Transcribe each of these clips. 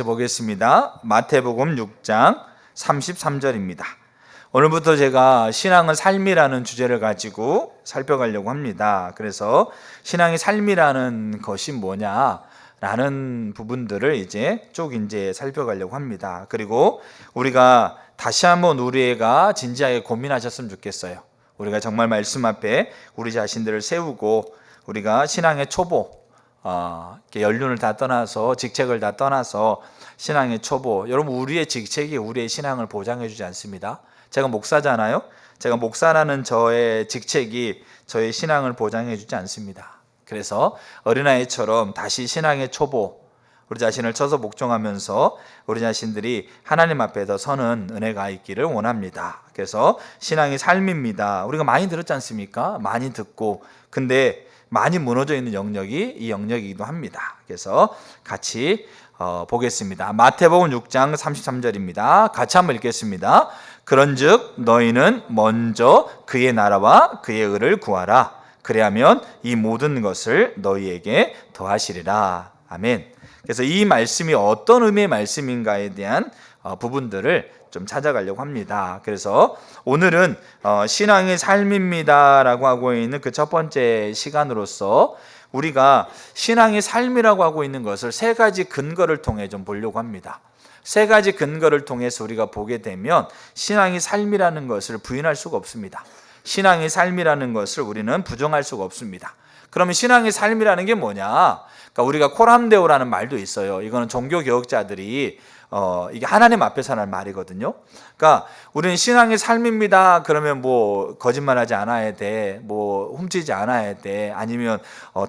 보겠습니다. 마태복음 6장 33절입니다. 오늘부터 제가 신앙은 삶이라는 주제를 가지고 살펴가려고 합니다. 그래서 신앙의 삶이라는 것이 뭐냐라는 부분들을 이제 살펴가려고 합니다. 그리고 우리가 다시 한번 우리가 진지하게 고민하셨으면 좋겠어요. 우리가 정말 말씀 앞에 우리 자신들을 세우고 우리가 신앙의 초보, 연륜을 다 떠나서 직책을 다 떠나서 신앙의 초보, 여러분 우리의 직책이 우리의 신앙을 보장해 주지 않습니다. 제가 목사잖아요. 제가 목사라는 저의 직책이 저의 신앙을 보장해 주지 않습니다. 그래서 어린아이처럼 다시 신앙의 초보, 우리 자신을 쳐서 목종하면서 우리 자신들이 하나님 앞에 더 서는 은혜가 있기를 원합니다. 그래서 신앙의 삶입니다. 우리가 많이 들었지 않습니까? 많이 듣고, 근데 많이 무너져 있는 영역이 이 영역이기도 합니다. 그래서 같이 보겠습니다. 마태복음 6장 33절입니다. 같이 한번 읽겠습니다. 그런즉 너희는 먼저 그의 나라와 그의 의를 구하라. 그리하면 이 모든 것을 너희에게 더하시리라. 아멘. 그래서 이 말씀이 어떤 의미의 말씀인가에 대한 부분들을 좀 찾아가려고 합니다. 그래서 오늘은 신앙의 삶입니다라고 하고 있는 그 첫 번째 시간으로서 우리가 신앙의 삶이라고 하고 있는 것을 세 가지 근거를 통해 좀 보려고 합니다. 세 가지 근거를 통해서 우리가 보게 되면 신앙의 삶이라는 것을 부인할 수가 없습니다. 신앙의 삶이라는 것을 우리는 부정할 수가 없습니다. 그러면 신앙의 삶이라는 게 뭐냐? 그러니까 우리가 코람데오라는 말도 있어요. 이거는 종교 교육자들이 이게 하나님 앞에서 하는 말이거든요. 그러니까 우리는 신앙의 삶입니다. 그러면 뭐 거짓말하지 않아야 돼, 뭐 훔치지 않아야 돼, 아니면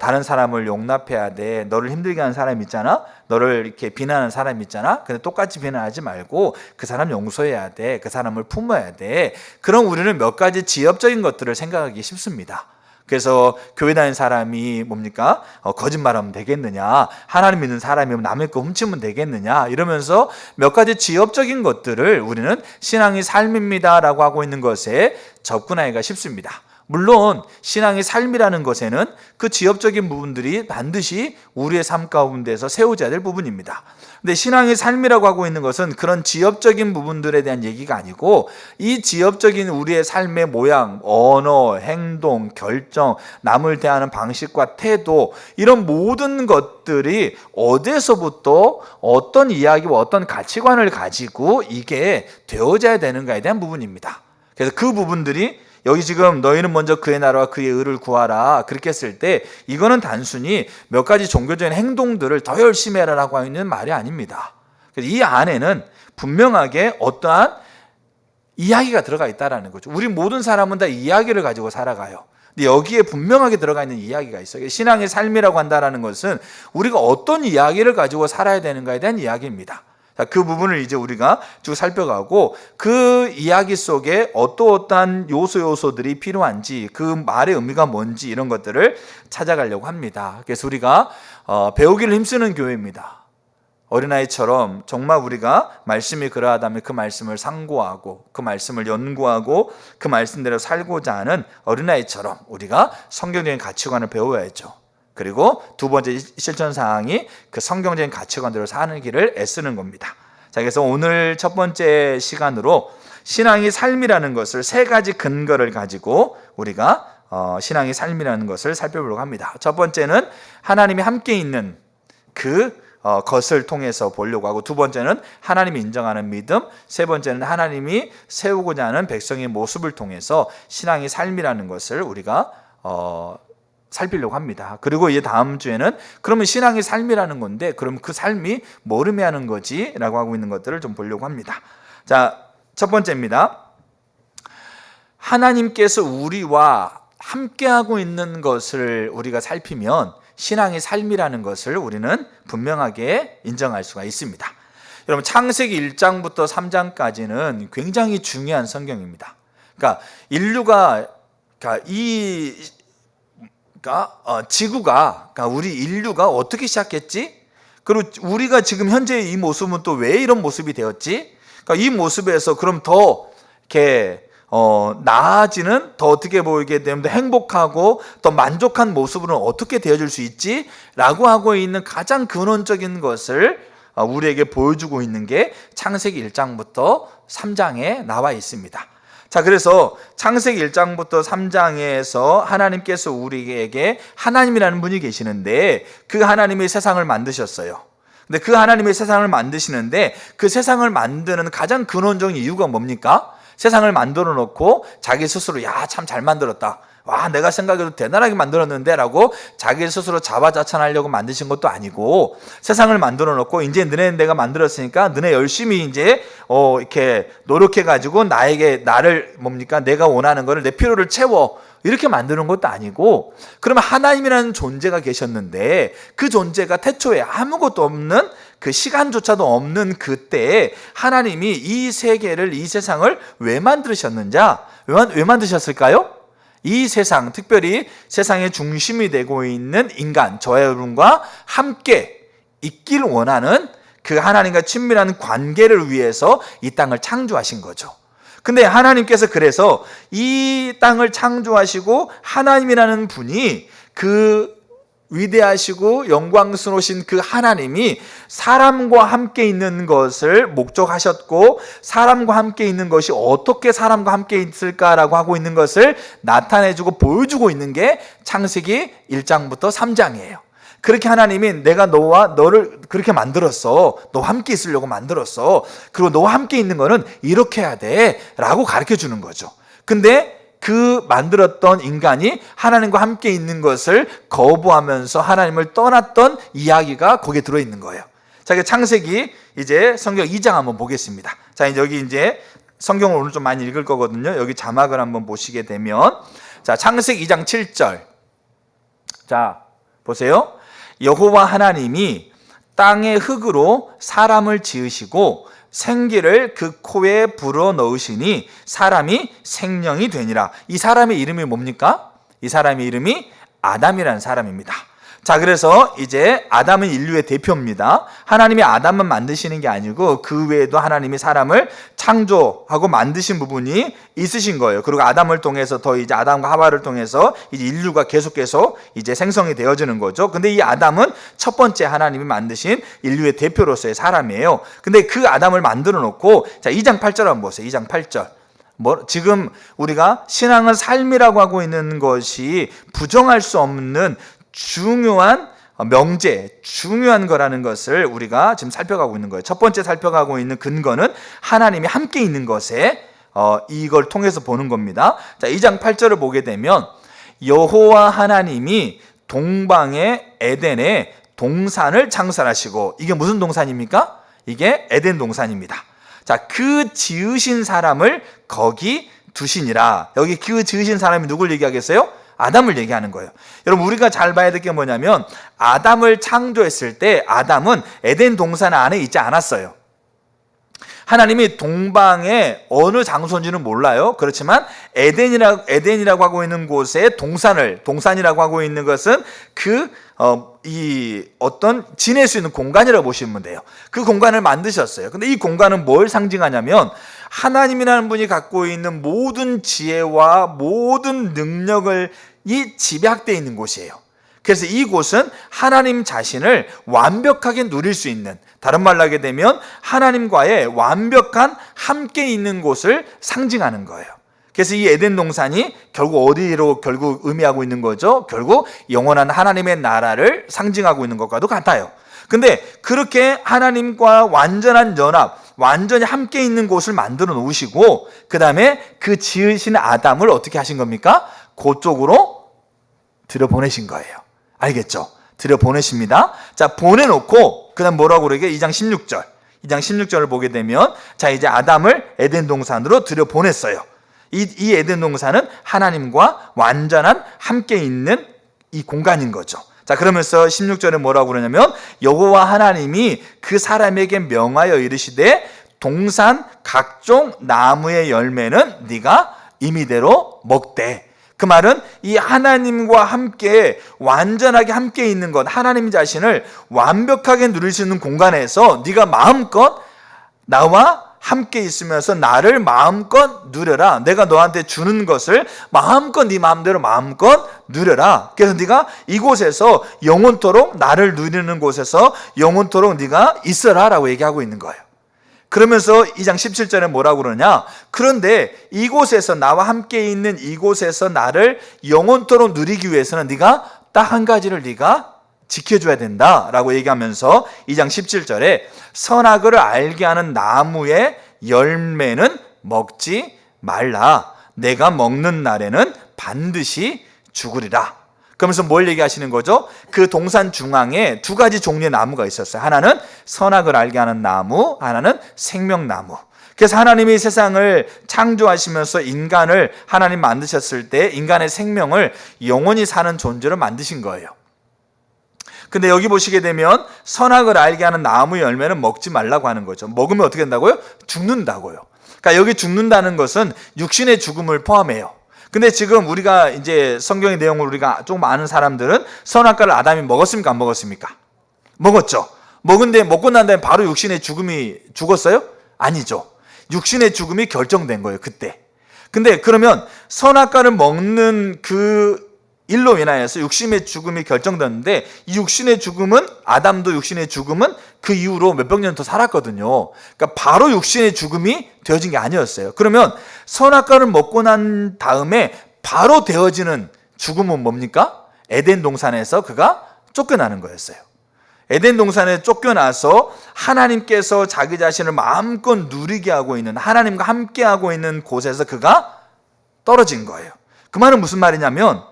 다른 사람을 용납해야 돼. 너를 힘들게 하는 사람 있잖아. 너를 이렇게 비난하는 사람 있잖아. 근데 똑같이 비난하지 말고 그 사람 용서해야 돼. 그 사람을 품어야 돼. 그럼 우리는 몇 가지 지엽적인 것들을 생각하기 쉽습니다. 그래서 교회 다니는 사람이 뭡니까? 거짓말하면 되겠느냐? 하나님 믿는 사람이면 남의 거 훔치면 되겠느냐? 이러면서 몇 가지 지엽적인 것들을 우리는 신앙의 삶입니다라고 하고 있는 것에 접근하기가 쉽습니다. 물론 신앙의 삶이라는 것에는 그 지엽적인 부분들이 반드시 우리의 삶 가운데서 세워져야 될 부분입니다. 근데 신앙의 삶이라고 하고 있는 것은 그런 지엽적인 부분들에 대한 얘기가 아니고 이 지엽적인 우리의 삶의 모양, 언어, 행동, 결정, 남을 대하는 방식과 태도, 이런 모든 것들이 어디서부터 어떤 이야기와 어떤 가치관을 가지고 이게 되어져야 되는가에 대한 부분입니다. 그래서 그 부분들이 여기 지금 너희는 먼저 그의 나라와 그의 의를 구하라 그렇게 했을 때 이거는 단순히 몇 가지 종교적인 행동들을 더 열심히 해라라고 하고 있는 말이 아닙니다. 그래서 이 안에는 분명하게 어떠한 이야기가 들어가 있다는 거죠. 우리 모든 사람은 다 이야기를 가지고 살아가요. 근데 여기에 분명하게 들어가 있는 이야기가 있어요. 신앙의 삶이라고 한다는 것은 우리가 어떤 이야기를 가지고 살아야 되는가에 대한 이야기입니다. 그 부분을 이제 우리가 쭉 살펴가고 그 이야기 속에 어떠한 요소들이 필요한지 그 말의 의미가 뭔지 이런 것들을 찾아가려고 합니다. 그래서 우리가 배우기를 힘쓰는 교회입니다. 어린아이처럼 정말 우리가 말씀이 그러하다면 그 말씀을 상고하고 그 말씀을 연구하고 그 말씀대로 살고자 하는 어린아이처럼 우리가 성경적인 가치관을 배워야죠. 그리고 두 번째 실천 사항이 그 성경적인 가치관대로 사는 길을 애쓰는 겁니다. 자, 그래서 오늘 첫 번째 시간으로 신앙의 삶이라는 것을 세 가지 근거를 가지고 우리가 신앙의 삶이라는 것을 살펴보려고 합니다. 첫 번째는 하나님이 함께 있는 그 것을 통해서 보려고 하고, 두 번째는 하나님이 인정하는 믿음, 세 번째는 하나님이 세우고자 하는 백성의 모습을 통해서 신앙의 삶이라는 것을 우리가 살피려고 합니다. 그리고 이제 다음 주에는 그러면 신앙의 삶이라는 건데 그럼 그 삶이 뭘 의미하는 거지? 라고 하고 있는 것들을 좀 보려고 합니다. 자, 첫 번째입니다. 하나님께서 우리와 함께하고 있는 것을 우리가 살피면 신앙의 삶이라는 것을 우리는 분명하게 인정할 수가 있습니다. 여러분, 창세기 1장부터 3장까지는 굉장히 중요한 성경입니다. 그러니까 인류가 지구가, 우리 인류가 어떻게 시작했지? 그리고 우리가 지금 현재 이 모습은 또 왜 이런 모습이 되었지? 그러니까 이 모습에서 그럼 더 이렇게 나아지는, 더 어떻게 보이게 되면 더 행복하고 더 만족한 모습으로 어떻게 되어질 수 있지? 라고 하고 있는 가장 근원적인 것을 우리에게 보여주고 있는 게 창세기 1장부터 3장에 나와 있습니다. 자, 그래서 창세기 1장부터 3장에서 하나님께서 우리에게 하나님이라는 분이 계시는데 그 하나님이 세상을 만드셨어요. 근데 그 하나님이 세상을 만드시는데 그 세상을 만드는 가장 근원적인 이유가 뭡니까? 세상을 만들어 놓고 자기 스스로 야, 참 잘 만들었다. 와, 내가 생각해도 대단하게 만들었는데 라고 자기 스스로 자화자찬하려고 만드신 것도 아니고 세상을 만들어 놓고 이제 너네 내가 만들었으니까 너네 열심히 이제 이렇게 노력해 가지고 나를 뭡니까? 내가 원하는 거를 내 필요를 채워. 이렇게 만드는 것도 아니고 그러면 하나님이라는 존재가 계셨는데 그 존재가 태초에 아무것도 없는 그 시간조차도 없는 그때에 하나님이 이 세계를 이 세상을 왜 만드셨는지 왜 만드셨을까요? 이 세상, 특별히 세상의 중심이 되고 있는 인간, 저와 여러분과 함께 있길 원하는 그 하나님과 친밀한 관계를 위해서 이 땅을 창조하신 거죠. 근데 하나님께서 그래서 이 땅을 창조하시고 하나님이라는 분이 그 위대하시고 영광스러우신 그 하나님이 사람과 함께 있는 것을 목적하셨고 사람과 함께 있는 것이 어떻게 사람과 함께 있을까라고 하고 있는 것을 나타내주고 보여주고 있는 게 창세기 1장부터 3장이에요. 그렇게 하나님이 내가 너를 그렇게 만들었어. 너와 함께 있으려고 만들었어. 그리고 너와 함께 있는 거는 이렇게 해야 돼 라고 가르쳐 주는 거죠. 근데 그 만들었던 인간이 하나님과 함께 있는 것을 거부하면서 하나님을 떠났던 이야기가 거기에 들어있는 거예요. 자, 창세기 이제 성경 2장 한번 보겠습니다. 자, 이제 여기 이제 성경을 오늘 좀 많이 읽을 거거든요. 여기 자막을 한번 보시게 되면 자, 창세기 2장 7절. 자, 보세요. 여호와 하나님이 땅의 흙으로 사람을 지으시고 생기를 그 코에 불어 넣으시니 사람이 생명이 되니라. 이 사람의 이름이 뭡니까? 이 사람의 이름이 아담이라는 사람입니다. 자, 그래서 이제 아담은 인류의 대표입니다. 하나님이 아담만 만드시는 게 아니고 그 외에도 하나님이 사람을 창조하고 만드신 부분이 있으신 거예요. 그리고 아담을 통해서 더 이제 아담과 하와를 통해서 이제 인류가 계속 이제 생성이 되어지는 거죠. 근데 이 아담은 첫 번째 하나님이 만드신 인류의 대표로서의 사람이에요. 근데 그 아담을 만들어 놓고 자, 2장 8절 한번 보세요. 2장 8절. 지금 우리가 신앙은 삶이라고 하고 있는 것이 부정할 수 없는 중요한 명제, 중요한 거라는 것을 우리가 지금 살펴가고 있는 거예요. 첫 번째 살펴가고 있는 근거는 하나님이 함께 있는 것에 이걸 통해서 보는 겁니다. 자, 2장 8절을 보게 되면 여호와 하나님이 동방의 에덴에 동산을 창설하시고 이게 무슨 동산입니까? 이게 에덴 동산입니다. 자, 그 지으신 사람을 거기 두시니라. 여기 그 지으신 사람이 누굴 얘기하겠어요? 아담을 얘기하는 거예요. 여러분, 우리가 잘 봐야 될 게 뭐냐면 아담을 창조했을 때 아담은 에덴 동산 안에 있지 않았어요. 하나님이 동방의 어느 장소인지는 몰라요. 그렇지만 에덴이라고 하고 있는 곳에 동산이라고 하고 있는 것은 어떤 지낼 수 있는 공간이라고 보시면 돼요. 그 공간을 만드셨어요. 근데 이 공간은 뭘 상징하냐면 하나님이라는 분이 갖고 있는 모든 지혜와 모든 능력을 이 집약되어 있는 곳이에요. 그래서 이곳은 하나님 자신을 완벽하게 누릴 수 있는, 다른 말로 하게 되면 하나님과의 완벽한 함께 있는 곳을 상징하는 거예요. 그래서 이 에덴 동산이 결국 어디로 의미하고 있는 거죠? 결국 영원한 하나님의 나라를 상징하고 있는 것과도 같아요. 근데 그렇게 하나님과 완전한 연합, 완전히 함께 있는 곳을 만들어 놓으시고 그 다음에 그 지으신 아담을 어떻게 하신 겁니까? 그쪽으로 들여보내신 거예요. 알겠죠? 들여보내십니다. 자, 보내놓고 그 다음 뭐라고 그러게? 2장 16절. 2장 16절을 보게 되면 자, 이제 아담을 에덴 동산으로 들여보냈어요. 이 에덴 동산은 하나님과 완전한 함께 있는 이 공간인 거죠. 자, 그러면서 16절에 뭐라고 그러냐면 여호와 하나님이 그 사람에게 명하여 이르시되 동산 각종 나무의 열매는 네가 임의대로 먹되. 그 말은 이 하나님과 함께 완전하게 함께 있는 것, 하나님 자신을 완벽하게 누릴 수 있는 공간에서 네가 마음껏 나와 함께 있으면서 나를 마음껏 누려라. 내가 너한테 주는 것을 마음껏 네 마음대로 마음껏 누려라. 그래서 네가 이곳에서 영원토록 나를 누리는 곳에서 영원토록 네가 있어라 라고 얘기하고 있는 거예요. 그러면서 2장 17절에 뭐라고 그러냐? 그런데 이곳에서 나와 함께 있는 이곳에서 나를 영원토록 누리기 위해서는 네가 딱 한 가지를 네가 지켜줘야 된다라고 얘기하면서 2장 17절에 선악을 알게 하는 나무의 열매는 먹지 말라. 내가 먹는 날에는 반드시 죽으리라. 그러면서 뭘 얘기하시는 거죠? 그 동산 중앙에 두 가지 종류의 나무가 있었어요. 하나는 선악을 알게 하는 나무, 하나는 생명나무. 그래서 하나님이 세상을 창조하시면서 인간을 하나님 만드셨을 때 인간의 생명을 영원히 사는 존재로 만드신 거예요. 근데 여기 보시게 되면 선악을 알게 하는 나무 열매는 먹지 말라고 하는 거죠. 먹으면 어떻게 된다고요? 죽는다고요. 그러니까 여기 죽는다는 것은 육신의 죽음을 포함해요. 근데 지금 우리가 이제 성경의 내용을 우리가 조금 아는 사람들은 선악과를 아담이 먹었습니까? 안 먹었습니까? 먹었죠. 먹은데 먹고 난 다음에 바로 육신의 죽음이 죽었어요? 아니죠. 육신의 죽음이 결정된 거예요, 그때. 근데 그러면 선악과를 먹는 그 일로 인하여서 육신의 죽음이 결정됐는데 이 육신의 죽음은 아담도 육신의 죽음은 그 이후로 몇백 년 더 살았거든요. 그러니까 바로 육신의 죽음이 되어진 게 아니었어요. 그러면 선악과를 먹고 난 다음에 바로 되어지는 죽음은 뭡니까? 에덴 동산에서 그가 쫓겨나는 거였어요. 에덴 동산에 쫓겨나서 하나님께서 자기 자신을 마음껏 누리게 하고 있는 하나님과 함께 하고 있는 곳에서 그가 떨어진 거예요. 그 말은 무슨 말이냐면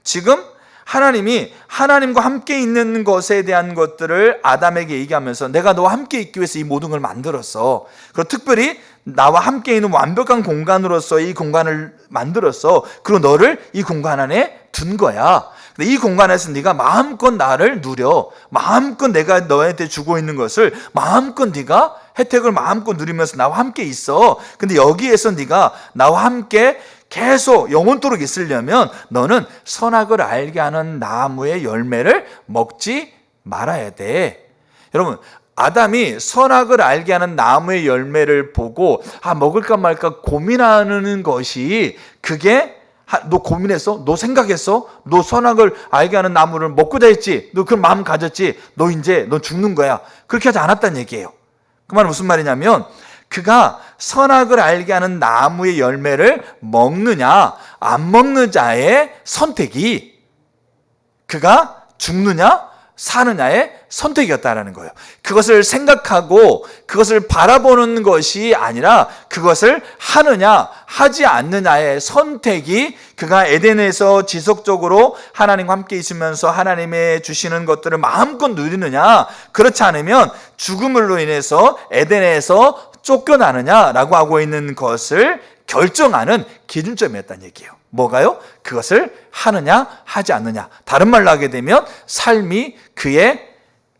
지금 하나님이 하나님과 함께 있는 것에 대한 것들을 아담에게 얘기하면서 내가 너와 함께 있기 위해서 이 모든 걸 만들었어. 그리고 특별히 나와 함께 있는 완벽한 공간으로서 이 공간을 만들었어. 그리고 너를 이 공간 안에 둔 거야. 근데 이 공간에서 네가 마음껏 나를 누려. 마음껏 내가 너한테 주고 있는 것을 마음껏 네가 혜택을 마음껏 누리면서 나와 함께 있어. 근데 여기에서 네가 나와 함께 계속 영원토록 있으려면 너는 선악을 알게 하는 나무의 열매를 먹지 말아야 돼. 여러분, 아담이 선악을 알게 하는 나무의 열매를 보고 먹을까 말까 고민하는 것이 그게 너 고민했어? 너 생각했어? 너 선악을 알게 하는 나무를 먹고자 했지? 너 그런 마음 가졌지? 너 이제 너 죽는 거야. 그렇게 하지 않았다는 얘기예요. 그 말은 무슨 말이냐면 그가 선악을 알게 하는 나무의 열매를 먹느냐 안 먹는 자의 선택이 그가 죽느냐 사느냐의 선택이었다라는 거예요. 그것을 생각하고 그것을 바라보는 것이 아니라 그것을 하느냐 하지 않느냐의 선택이 그가 에덴에서 지속적으로 하나님과 함께 있으면서 하나님의 주시는 것들을 마음껏 누리느냐 그렇지 않으면 죽음으로 인해서 에덴에서 쫓겨나느냐라고 하고 있는 것을 결정하는 기준점이었다는 얘기예요. 뭐가요? 그것을 하느냐 하지 않느냐. 다른 말로 하게 되면 삶이 그의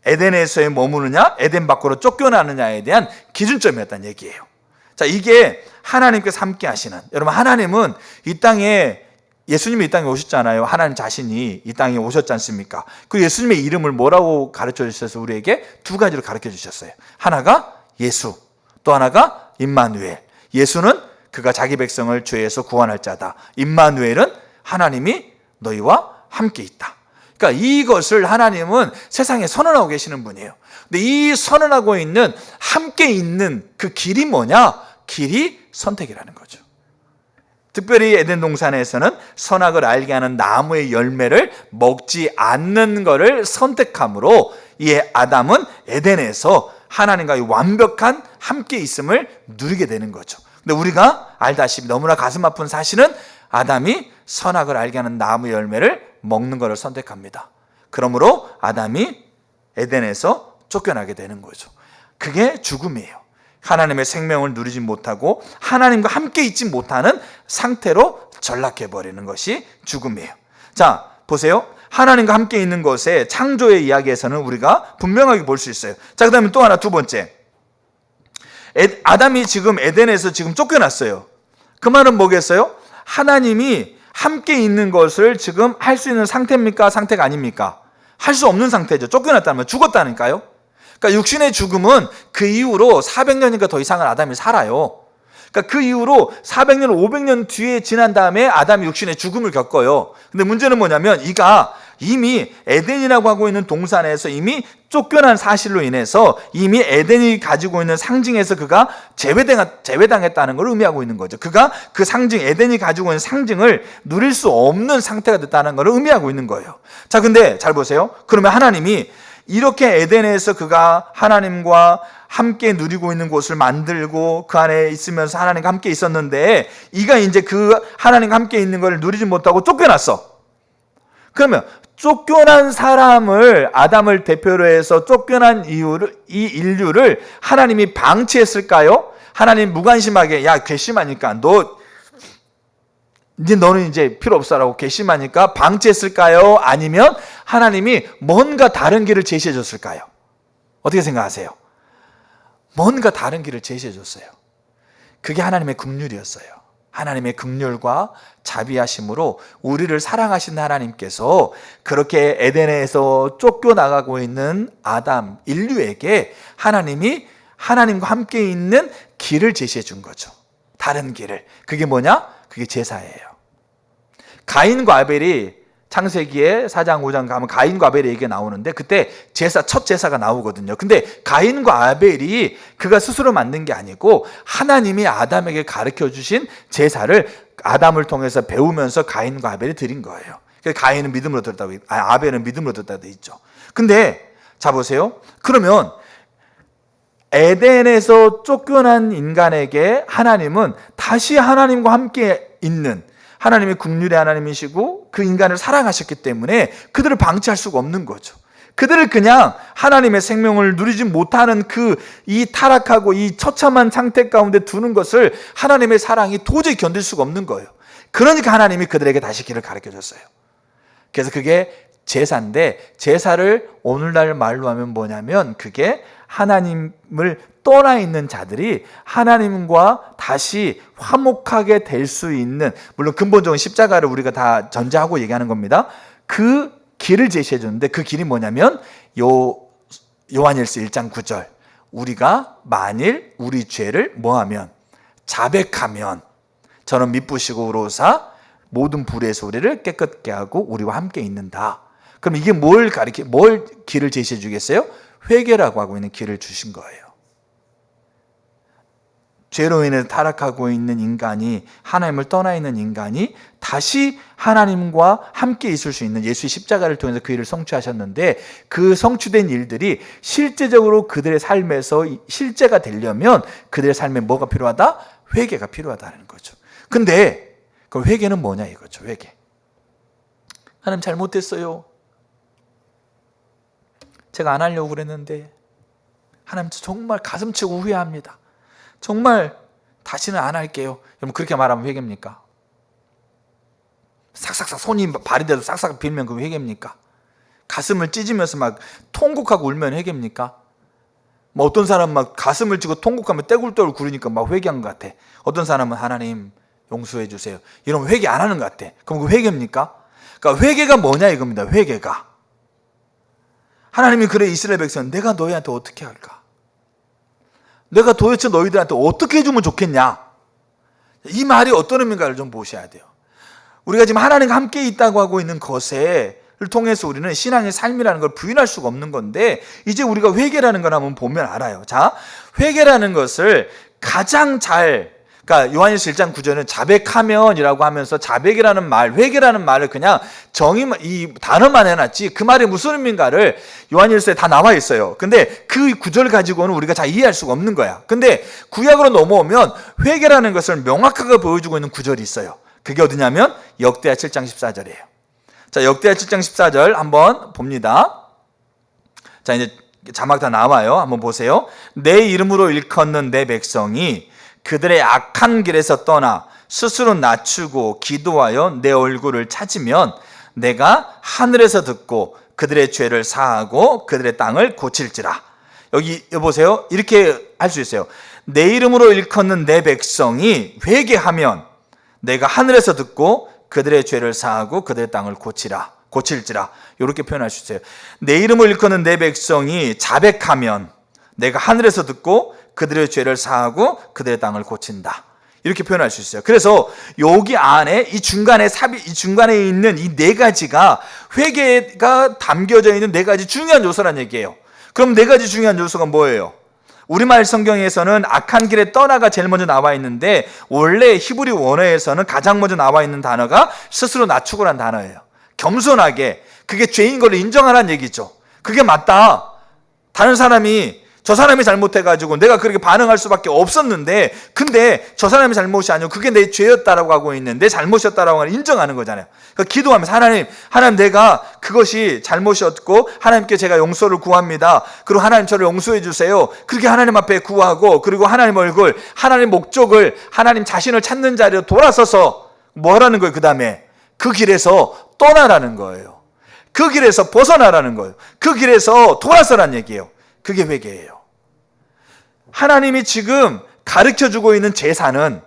에덴에서의 머무느냐 에덴 밖으로 쫓겨나느냐에 대한 기준점이었다는 얘기예요. 자, 이게 하나님께서 함께 하시는, 여러분 하나님은 이 땅에 예수님이 이 땅에 오셨잖아요. 하나님 자신이 이 땅에 오셨지 않습니까? 그 예수님의 이름을 뭐라고 가르쳐 주셔서 우리에게 두 가지로 가르쳐 주셨어요. 하나가 예수, 또 하나가 임마누엘. 예수는 그가 자기 백성을 죄에서 구원할 자다. 임마누엘은 하나님이 너희와 함께 있다. 그러니까 이것을 하나님은 세상에 선언하고 계시는 분이에요. 근데 이 선언하고 있는 함께 있는 그 길이 뭐냐? 길이 선택이라는 거죠. 특별히 에덴 동산에서는 선악을 알게 하는 나무의 열매를 먹지 않는 것을 선택함으로 이 아담은 에덴에서 하나님과의 완벽한 함께 있음을 누리게 되는 거죠. 근데 우리가 알다시피 너무나 가슴 아픈 사실은 아담이 선악을 알게 하는 나무 열매를 먹는 것을 선택합니다. 그러므로 아담이 에덴에서 쫓겨나게 되는 거죠. 그게 죽음이에요. 하나님의 생명을 누리지 못하고 하나님과 함께 있지 못하는 상태로 전락해버리는 것이 죽음이에요. 자, 보세요. 하나님과 함께 있는 것에 창조의 이야기에서는 우리가 분명하게 볼 수 있어요. 자, 그 다음에 또 하나, 두 번째. 아담이 지금 에덴에서 지금 쫓겨났어요. 그 말은 뭐겠어요? 하나님이 함께 있는 것을 지금 할 수 있는 상태입니까? 상태가 아닙니까? 할 수 없는 상태죠. 쫓겨났다는 말, 죽었다니까요. 그러니까 육신의 죽음은 그 이후로 400년인가 더 이상을 아담이 살아요. 그러니까 그 이후로 400년, 500년 뒤에 지난 다음에 아담이 육신의 죽음을 겪어요. 근데 문제는 뭐냐면 이가 이미 에덴이라고 하고 있는 동산에서 이미 쫓겨난 사실로 인해서 이미 에덴이 가지고 있는 상징에서 그가 제외당했다는 걸 의미하고 있는 거죠. 그가 그 상징, 에덴이 가지고 있는 상징을 누릴 수 없는 상태가 됐다는 걸 의미하고 있는 거예요. 자, 근데 잘 보세요. 그러면 하나님이 이렇게 에덴에서 그가 하나님과 함께 누리고 있는 곳을 만들고 그 안에 있으면서 하나님과 함께 있었는데 이가 이제 그 하나님과 함께 있는 걸 누리지 못하고 쫓겨났어. 그러면 쫓겨난 사람을, 아담을 대표로 해서 쫓겨난 이 인류를 하나님이 방치했을까요? 하나님 무관심하게, 야, 괘씸하니까 너는 이제 필요 없어라고 괘씸하니까 방치했을까요? 아니면 하나님이 뭔가 다른 길을 제시해 줬을까요? 어떻게 생각하세요? 뭔가 다른 길을 제시해 줬어요. 그게 하나님의 긍휼이었어요. 하나님의 긍휼과 자비하심으로 우리를 사랑하신 하나님께서 그렇게 에덴에서 쫓겨나가고 있는 아담, 인류에게 하나님이 하나님과 함께 있는 길을 제시해 준 거죠. 다른 길을. 그게 뭐냐? 그게 제사예요. 가인과 아벨이 창세기에 4장 5장 가면 가인과 아벨의 얘기가 나오는데 그때 첫 제사가 나오거든요. 근데 가인과 아벨이 그가 스스로 만든 게 아니고 하나님이 아담에게 가르쳐 주신 제사를 아담을 통해서 배우면서 가인과 아벨이 드린 거예요. 그래서 가인은 믿음으로 들었다고, 아벨은 믿음으로 들었다고 돼 있죠. 근데 자 보세요. 그러면 에덴에서 쫓겨난 인간에게 하나님은 다시 하나님과 함께 있는, 하나님이 긍휼의 하나님이시고 그 인간을 사랑하셨기 때문에 그들을 방치할 수가 없는 거죠. 그들을 그냥 하나님의 생명을 누리지 못하는 이 타락하고 이 처참한 상태 가운데 두는 것을 하나님의 사랑이 도저히 견딜 수가 없는 거예요. 그러니까 하나님이 그들에게 다시 길을 가르쳐 줬어요. 그래서 그게 제사인데, 제사를 오늘날 말로 하면 뭐냐면 그게 하나님을 떠나 있는 자들이 하나님과 다시 화목하게 될 수 있는, 물론 근본적인 십자가를 우리가 다 전제하고 얘기하는 겁니다. 그 길을 제시해 줬는데 그 길이 뭐냐면 요한일서 1장 9절, 우리가 만일 우리 죄를 뭐하면, 자백하면 저는 미쁘시고 의로우사 모든 불의에서 우리를 깨끗게 하고 우리와 함께 있는다. 그럼 이게 뭘 길을 제시해 주겠어요? 회개라고 하고 있는 길을 주신 거예요. 죄로 인해 타락하고 있는 인간이, 하나님을 떠나 있는 인간이 다시 하나님과 함께 있을 수 있는, 예수의 십자가를 통해서 그 일을 성취하셨는데 그 성취된 일들이 실제적으로 그들의 삶에서 실제가 되려면 그들의 삶에 뭐가 필요하다? 회개가 필요하다는 거죠. 근데 그 회개는 뭐냐 이거죠. 회개. 하나님 잘못했어요. 제가 안 하려고 그랬는데 하나님 정말 가슴 치고 후회합니다. 정말 다시는 안 할게요. 여러분 그렇게 말하면 회개입니까? 싹싹싹 손이 발이 돼도 싹싹 빌면 그 회개입니까? 가슴을 찢으면서 막 통곡하고 울면 회개입니까? 뭐 어떤 사람은 막 가슴을 찌고 통곡하면 떼굴떼굴 구르니까 막 회개한 것 같아. 어떤 사람은 하나님 용서해 주세요. 이러면 회개 안 하는 것 같아. 그럼 그 회개입니까? 그러니까 회개가 뭐냐 이겁니다. 회개가. 하나님이 그래 이스라엘 백성, 내가 너희한테 어떻게 할까? 내가 도대체 너희들한테 어떻게 해주면 좋겠냐? 이 말이 어떤 의미인가를 좀 보셔야 돼요. 우리가 지금 하나님과 함께 있다고 하고 있는 것을 통해서 우리는 신앙의 삶이라는 걸 부인할 수가 없는 건데, 이제 우리가 회개라는 걸 한번 보면 알아요. 자, 회개라는 것을 가장 그러니까 요한일서 1장 9절은 자백하면이라고 하면서 자백이라는 말, 회개라는 말을 그냥 이 단어만 해놨지 그 말이 무슨 의미인가를 요한일서에 다 나와 있어요. 근데 그 구절 가지고는 우리가 잘 이해할 수가 없는 거야. 근데 구약으로 넘어오면 회개라는 것을 명확하게 보여주고 있는 구절이 있어요. 그게 어디냐면 역대하 7장 14절이에요. 자, 역대하 7장 14절 한번 봅니다. 자, 이제 자막 다 나와요. 한번 보세요. 내 이름으로 일컫는 내 백성이 그들의 악한 길에서 떠나 스스로 낮추고 기도하여 내 얼굴을 찾으면 내가 하늘에서 듣고 그들의 죄를 사하고 그들의 땅을 고칠지라. 여기 보세요. 이렇게 할 수 있어요. 내 이름으로 일컫는 내 백성이 회개하면 내가 하늘에서 듣고 그들의 죄를 사하고 그들의 땅을 고치라. 고칠지라. 이렇게 표현할 수 있어요. 내 이름을 일컫는 내 백성이 자백하면 내가 하늘에서 듣고 그들의 죄를 사하고 그들의 땅을 고친다. 이렇게 표현할 수 있어요. 그래서 여기 안에 이 중간에 있는 이 네 가지가 회개가 담겨져 있는 네 가지 중요한 요소란 얘기예요. 그럼 네 가지 중요한 요소가 뭐예요? 우리말 성경에서는 악한 길에 떠나가 제일 먼저 나와 있는데 원래 히브리 원어에서는 가장 먼저 나와 있는 단어가 스스로 낮추고란 단어예요. 겸손하게, 그게 죄인 걸 인정하라는 얘기죠. 그게 맞다. 다른 사람이, 저 사람이 잘못해가지고 내가 그렇게 반응할 수밖에 없었는데, 근데 저 사람이 잘못이 아니고 그게 내 죄였다라고 하고 있는, 내 잘못이었다라고 인정하는 거잖아요. 그러니까 기도하면서 하나님 내가 그것이 잘못이었고 하나님께 제가 용서를 구합니다. 그리고 하나님 저를 용서해 주세요. 그렇게 하나님 앞에 구하고, 그리고 하나님 얼굴, 하나님 목적을, 하나님 자신을 찾는 자리로 돌아서서 뭐 하라는 거예요? 그 다음에 그 길에서 떠나라는 거예요. 그 길에서 벗어나라는 거예요. 그 길에서 돌아서라는 얘기예요. 그게 회개예요. 하나님이 지금 가르쳐주고 있는 제사는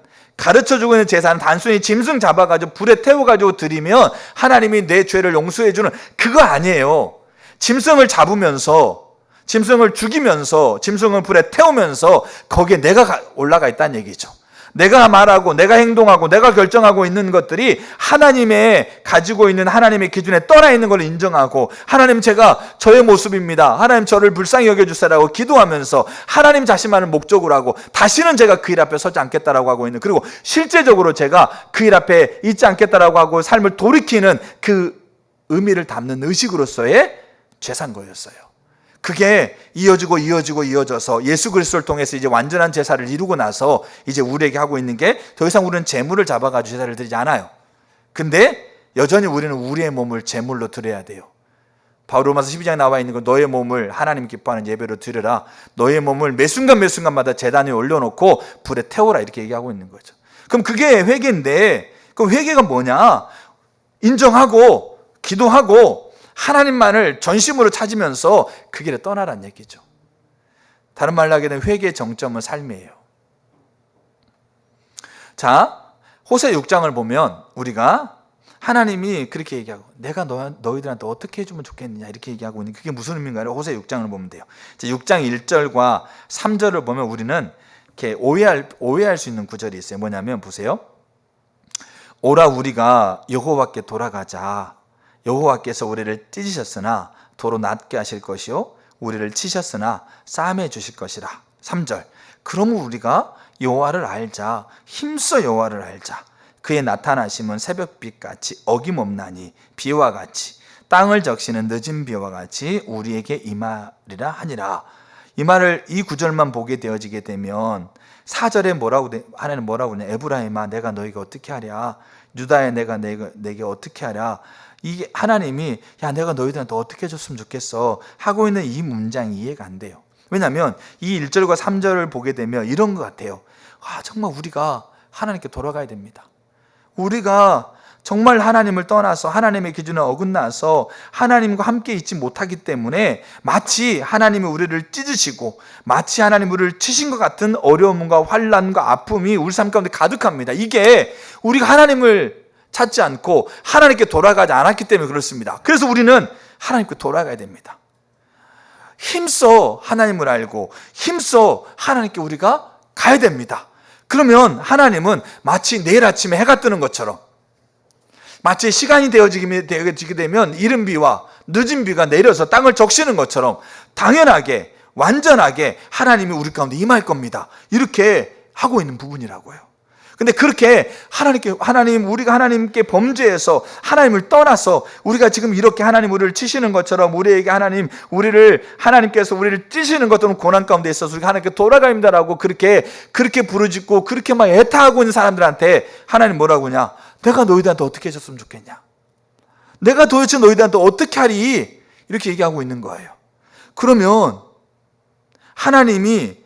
단순히 짐승 잡아가지고 불에 태워가지고 드리면 하나님이 내 죄를 용서해주는 그거 아니에요. 짐승을 잡으면서, 짐승을 죽이면서, 짐승을 불에 태우면서 거기에 내가 올라가 있다는 얘기죠. 내가 말하고, 내가 행동하고, 내가 결정하고 있는 것들이 하나님의 가지고 있는 하나님의 기준에 떠나 있는 걸 인정하고, 하나님 제가 저의 모습입니다. 하나님 저를 불쌍히 여겨주세요라고 기도하면서 하나님 자신만을 목적으로 하고, 다시는 제가 그 일 앞에 서지 않겠다라고 하고 있는, 그리고 실제적으로 제가 그 일 앞에 있지 않겠다라고 하고 삶을 돌이키는 그 의미를 담는 의식으로서의 제사인 거였어요. 그게 이어져서 예수 그리스도를 통해서 이제 완전한 제사를 이루고 나서 이제 우리에게 하고 있는 게, 더 이상 우리는 제물을 잡아가지고 제사를 드리지 않아요. 근데 여전히 우리는 우리의 몸을 제물로 드려야 돼요. 바울로마서 12장에 나와 있는 거, 너의 몸을 하나님 기뻐하는 예배로 드려라. 너의 몸을 매 순간마다 제단 위에 올려놓고 불에 태워라. 이렇게 얘기하고 있는 거죠. 그럼 그게 회개인데, 그럼 회개가 뭐냐? 인정하고 기도하고 하나님만을 전심으로 찾으면서 그 길에 떠나라는 얘기죠. 다른 말로 하게 되면 회개의 정점은 삶이에요. 자, 호세 6장을 보면 우리가 하나님이 그렇게 얘기하고, 내가 너희들한테 어떻게 해주면 좋겠느냐 이렇게 얘기하고 있는, 그게 무슨 의미인가요? 호세 6장을 보면 돼요. 6장 1절과 3절을 보면 우리는 이렇게 오해할 수 있는 구절이 있어요. 뭐냐면 보세요. 오라 우리가 여호와께 돌아가자. 여호와께서 우리를 찢으셨으나 도로 낫게 하실 것이요 우리를 치셨으나 싸매 주실 것이라. 3절. 그러면 우리가 여호와를 알자. 힘써 여호와를 알자. 그의 나타나심은 새벽빛같이 어김없나니 비와 같이 땅을 적시는 늦은 비와 같이 우리에게 임하리라 하니라. 이 구절만 보게 되어지게 되면 4절에 하나님 뭐라고 하냐? 에브라임아 내가 너에게 어떻게 하랴? 유다야 내가 내게 어떻게 하랴? 이게 하나님이 내가 너희들한테 어떻게 해줬으면 좋겠어 하고 있는 이 문장이 이해가 안 돼요. 왜냐하면 이 1절과 3절을 보게 되면 이런 것 같아요. 정말 우리가 하나님께 돌아가야 됩니다. 우리가 정말 하나님을 떠나서 하나님의 기준에 어긋나서 하나님과 함께 있지 못하기 때문에 마치 하나님이 우리를 찢으시고 마치 하나님 우리를 치신 것 같은 어려움과 환난과 아픔이 우리 삶 가운데 가득합니다. 이게 우리가 하나님을 찾지 않고 하나님께 돌아가지 않았기 때문에 그렇습니다. 그래서 우리는 하나님께 돌아가야 됩니다. 힘써 하나님을 알고 힘써 하나님께 우리가 가야 됩니다. 그러면 하나님은 마치 내일 아침에 해가 뜨는 것처럼, 마치 시간이 되어지게 되면 이른 비와 늦은 비가 내려서 땅을 적시는 것처럼 당연하게 완전하게 하나님이 우리 가운데 임할 겁니다. 이렇게 하고 있는 부분이라고요. 근데 그렇게 우리가 하나님께 범죄해서 하나님을 떠나서 우리가 지금 이렇게 하나님 우리를 치시는 것처럼 우리에게 하나님께서 우리를 찌시는 것들은 고난 가운데 있어서 우리가 하나님께 돌아갑니다라고 그렇게 부르짖고 그렇게 막 애타하고 있는 사람들한테 하나님 뭐라고 하냐? 내가 너희들한테 어떻게 해줬으면 좋겠냐? 내가 도대체 너희들한테 어떻게 하리? 이렇게 얘기하고 있는 거예요. 그러면 하나님이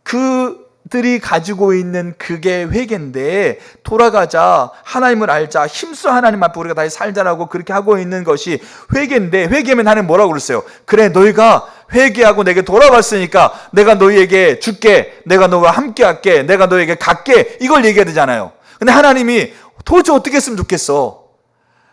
그들이 가지고 있는 그게 회개인데, 돌아가자, 하나님을 알자, 힘써 하나님 앞에 우리가 다시 살자라고 그렇게 하고 있는 것이 회개인데, 회개하면 하나님 뭐라고 그랬어요? 그래, 너희가 회개하고 내게 돌아왔으니까 내가 너희에게 줄게, 내가 너와 함께 할게, 내가 너희에게 갈게, 이걸 얘기해야 되잖아요. 근데 하나님이 도대체 어떻게 했으면 좋겠어?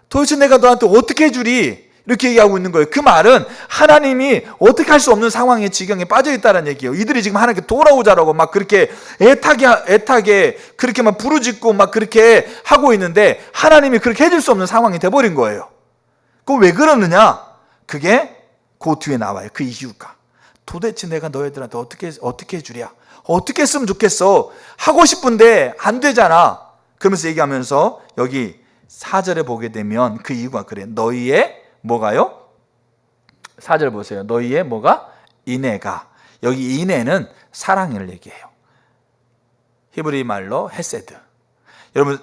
도대체 내가 너한테 어떻게 해주리? 이렇게 얘기하고 있는 거예요. 그 말은 하나님이 어떻게 할 수 없는 상황에 지경에 빠져 있다는 얘기예요. 이들이 지금 하나님께 돌아오자라고 막 그렇게 애타게 그렇게 막 부르짖고 막 그렇게 하고 있는데 하나님이 그렇게 해줄 수 없는 상황이 돼버린 거예요. 그거 왜 그러느냐? 그게 그 뒤에 나와요. 그 이유가. 도대체 내가 너희들한테 어떻게 해주랴? 어떻게 했으면 좋겠어? 하고 싶은데 안 되잖아. 그러면서 얘기하면서 여기 4절에 보게 되면 그 이유가 그래요. 너희의 뭐가요? 4절 보세요. 너희의 뭐가? 인애가. 여기 인애는 사랑을 얘기해요. 히브리 말로 헤세드. 여러분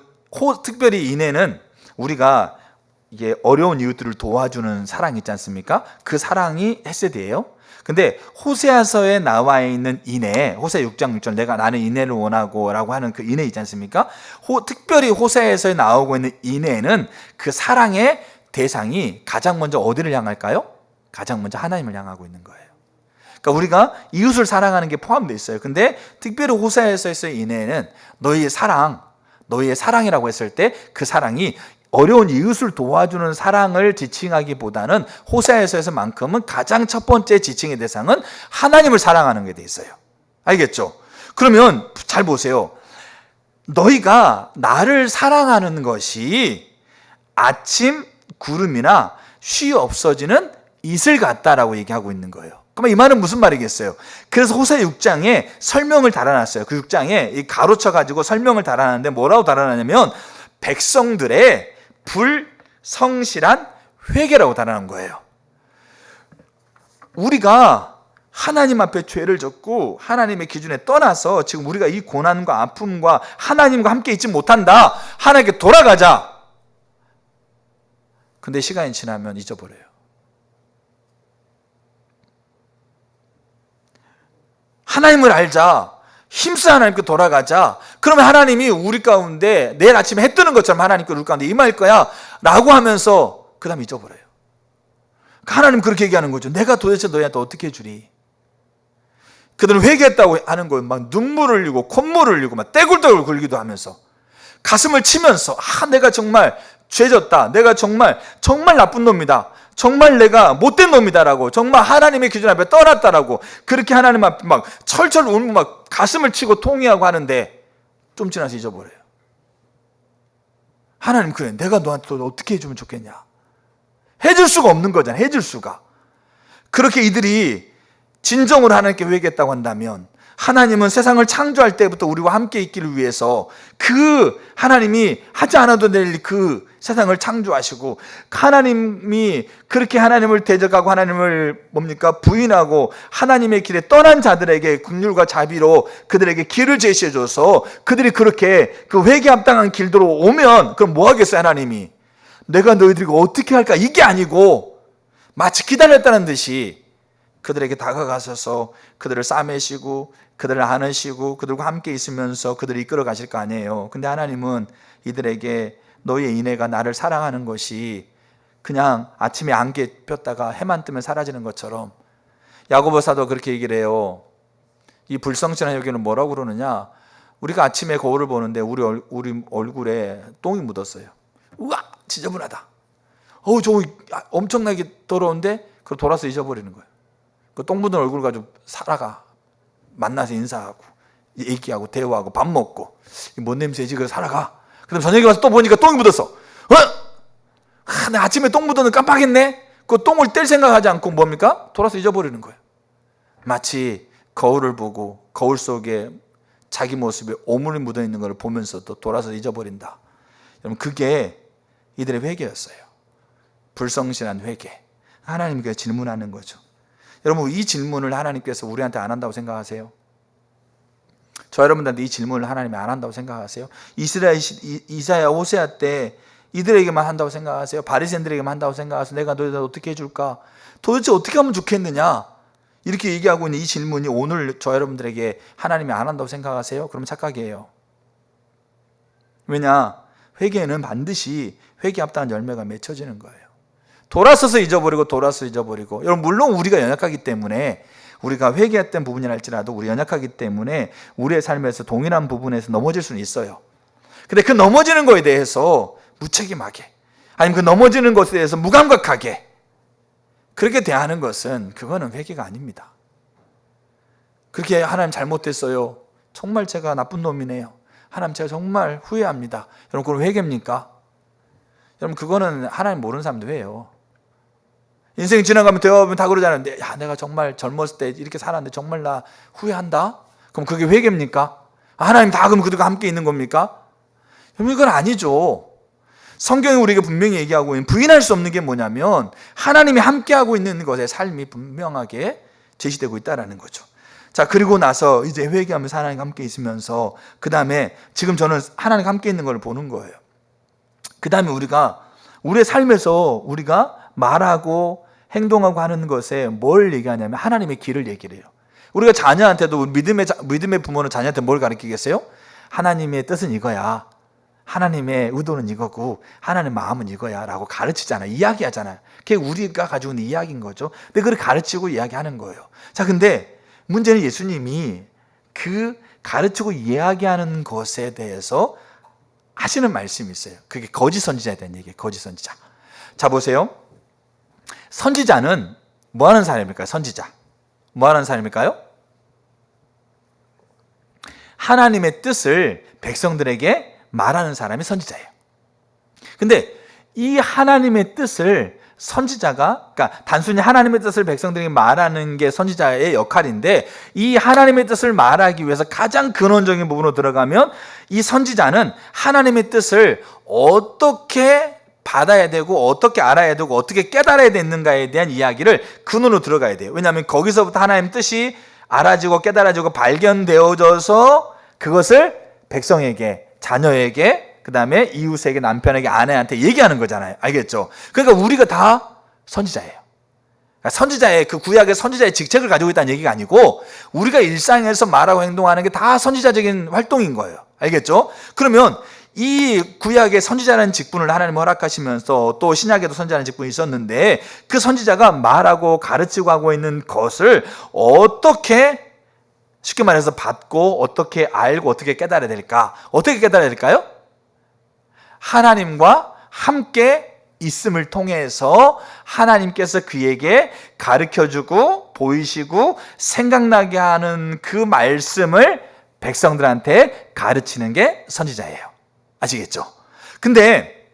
특별히 인애는 우리가 이게 어려운 이웃들을 도와주는 사랑 있지 않습니까? 그 사랑이 헤세드예요. 근데 호세아서에 나와 있는 인애, 호세 6장 6절 나는 인애를 원하고 라고 하는 그 인애 있지 않습니까? 특별히 호세아서에 나오고 있는 인애는 그 사랑의 대상이 가장 먼저 어디를 향할까요? 가장 먼저 하나님을 향하고 있는 거예요. 그러니까 우리가 이웃을 사랑하는 게 포함되어 있어요. 근데 특별히 호세아서에서의 인애는 너희의 사랑이라고 했을 때 그 사랑이 어려운 이웃을 도와주는 사랑을 지칭하기보다는 호세아서에서만큼은 가장 첫 번째 지칭의 대상은 하나님을 사랑하는 게 돼 있어요. 알겠죠? 그러면 잘 보세요. 너희가 나를 사랑하는 것이 아침 구름이나 쉬 없어지는 이슬 같다라고 얘기하고 있는 거예요. 그러면 이 말은 무슨 말이겠어요? 그래서 호세 6장에 설명을 달아놨어요. 그 6장에 가로쳐가지고 설명을 달아놨는데 뭐라고 달아놨냐면 백성들의 불성실한 회개라고 달아난 거예요. 우리가 하나님 앞에 죄를 졌고 하나님의 기준에 떠나서 지금 우리가 이 고난과 아픔과 하나님과 함께 있지 못한다. 하나님께 돌아가자. 근데 시간이 지나면 잊어버려요. 하나님을 알자. 힘써 하나님께 돌아가자. 그러면 하나님이 우리 가운데 내일 아침에 해 뜨는 것처럼 하나님께 우리 가운데 임할 거야 라고 하면서 그 다음 잊어버려요. 하나님 그렇게 얘기하는 거죠. 내가 도대체 너희한테 어떻게 해주리? 그들은 회개했다고 하는 거예요. 막 눈물을 흘리고 콧물을 흘리고 막 떼굴떼굴 굴기도 하면서 가슴을 치면서 내가 정말 죄졌다. 내가 정말 나쁜 놈이다. 정말 내가 못된 놈이다라고 정말 하나님의 기준 앞에 떠났다라고 그렇게 하나님 앞에 막 철철 울고 막 가슴을 치고 통회하고 하는데 좀 지나서 잊어버려요. 하나님 그래 내가 너한테 어떻게 해주면 좋겠냐? 해줄 수가 없는 거잖아. 해줄 수가. 그렇게 이들이 진정으로 하나님께 회개했다고 한다면 하나님은 세상을 창조할 때부터 우리와 함께 있기를 위해서 그 하나님이 하지 않아도 될 그 세상을 창조하시고 하나님이 그렇게 하나님을 대적하고 하나님을 부인하고 하나님의 길에 떠난 자들에게 긍휼과 자비로 그들에게 길을 제시해줘서 그들이 그렇게 그 회개 합당한 길도로 오면 그럼 뭐 하겠어요? 하나님이 내가 너희들이 어떻게 할까? 이게 아니고 마치 기다렸다는 듯이 그들에게 다가가셔서 그들을 싸매시고 그들을 안으시고 그들과 함께 있으면서 그들을 이끌어 가실 거 아니에요. 근데 하나님은 이들에게 너희의 인애가 나를 사랑하는 것이 그냥 아침에 안개 폈다가 해만 뜨면 사라지는 것처럼 야고보 사도 그렇게 얘기를 해요. 이 불성실한 여기는 뭐라고 그러느냐? 우리가 아침에 거울을 보는데 우리 얼굴에 똥이 묻었어요. 우와 지저분하다. 저 엄청나게 더러운데 그걸 돌아서 잊어버리는 거예요. 그 똥 묻은 얼굴 가지고 살아가. 만나서 인사하고 얘기하고 대화하고 밥 먹고 뭔 냄새지? 그래서 살아가. 그 다음 저녁에 와서 또 보니까 똥이 묻었어. 나 아침에 똥 묻었는데 깜빡했네. 그 똥을 뗄 생각하지 않고 뭡니까? 돌아서 잊어버리는 거예요. 마치 거울을 보고 거울 속에 자기 모습에 오물이 묻어있는 걸 보면서도 돌아서 잊어버린다. 여러분 그게 이들의 회개였어요. 불성실한 회개. 하나님께 질문하는 거죠. 여러분 이 질문을 하나님께서 우리한테 안 한다고 생각하세요? 저 여러분들한테 이 질문을 하나님이 안 한다고 생각하세요? 이사야 호세아 때 이들에게만 한다고 생각하세요? 바리새인들에게만 한다고 생각하세요? 내가 너희들 어떻게 해줄까? 도대체 어떻게 하면 좋겠느냐? 이렇게 얘기하고 있는 이 질문이 오늘 저 여러분들에게 하나님이 안 한다고 생각하세요? 그럼 착각이에요. 왜냐? 회개는 반드시 회개 합당한 열매가 맺혀지는 거예요. 돌아서서 잊어버리고 여러분 물론 우리가 연약하기 때문에 우리가 회개했던 부분이랄지라도 우리 연약하기 때문에 우리의 삶에서 동일한 부분에서 넘어질 수는 있어요. 근데 그 넘어지는 거에 대해서 무책임하게 아니면 그 넘어지는 것에 대해서 무감각하게 그렇게 대하는 것은 그거는 회개가 아닙니다. 그렇게 하나님 잘못했어요. 정말 제가 나쁜 놈이네요. 하나님 제가 정말 후회합니다. 여러분 그건 회개입니까? 여러분 그거는 하나님 모르는 사람도 해요. 인생이 지나가면 되어보면 다 그러잖아요. 야, 내가 정말 젊었을 때 이렇게 살았는데 정말 나 후회한다? 그럼 그게 회개입니까? 하나님 다 그럼 그들과 함께 있는 겁니까? 여러분 이건 아니죠. 성경이 우리에게 분명히 얘기하고 있는, 부인할 수 없는 게 뭐냐면 하나님이 함께하고 있는 것의 삶이 분명하게 제시되고 있다는 거죠. 자, 그리고 나서 이제 회개하면서 하나님과 함께 있으면서 그 다음에 지금 저는 하나님과 함께 있는 걸 보는 거예요. 그 다음에 우리가 우리의 삶에서 우리가 말하고 행동하고 하는 것에 뭘 얘기하냐면 하나님의 길을 얘기를 해요. 우리가 자녀한테도 믿음의 부모는 자녀한테 뭘 가르치겠어요? 하나님의 뜻은 이거야. 하나님의 의도는 이거고 하나님의 마음은 이거야 라고 가르치잖아요. 이야기하잖아요. 그게 우리가 가지고 있는 이야기인 거죠. 근데 그걸 가르치고 이야기하는 거예요. 자, 근데 문제는 예수님이 그 가르치고 이야기하는 것에 대해서 하시는 말씀이 있어요. 그게 거짓 선지자에 대한 얘기예요. 거짓 선지자. 자, 보세요. 선지자는 뭐 하는 사람일까요? 선지자. 뭐 하는 사람일까요? 하나님의 뜻을 백성들에게 말하는 사람이 선지자예요. 근데 이 하나님의 뜻을 선지자가, 그러니까 단순히 하나님의 뜻을 백성들에게 말하는 게 선지자의 역할인데, 이 하나님의 뜻을 말하기 위해서 가장 근원적인 부분으로 들어가면 이 선지자는 하나님의 뜻을 어떻게 받아야 되고 어떻게 알아야 되고 어떻게 깨달아야 되는가에 대한 이야기를 근원으로 들어가야 돼요. 왜냐하면 거기서부터 하나님의 뜻이 알아지고 깨달아지고 발견되어져서 그것을 백성에게, 자녀에게, 그 다음에 이웃에게, 남편에게, 아내한테 얘기하는 거잖아요. 알겠죠? 그러니까 우리가 다 선지자예요. 그러니까 선지자의, 그 구약의 선지자의 직책을 가지고 있다는 얘기가 아니고 우리가 일상에서 말하고 행동하는 게 다 선지자적인 활동인 거예요. 알겠죠? 그러면 이 구약의 선지자라는 직분을 하나님 허락하시면서 또 신약에도 선지자라는 직분이 있었는데 그 선지자가 말하고 가르치고 하고 있는 것을 어떻게, 쉽게 말해서 받고 어떻게 알고 어떻게 깨달아야 될까? 어떻게 깨달아야 될까요? 하나님과 함께 있음을 통해서 하나님께서 그에게 가르쳐주고 보이시고 생각나게 하는 그 말씀을 백성들한테 가르치는 게 선지자예요. 아시겠죠? 근데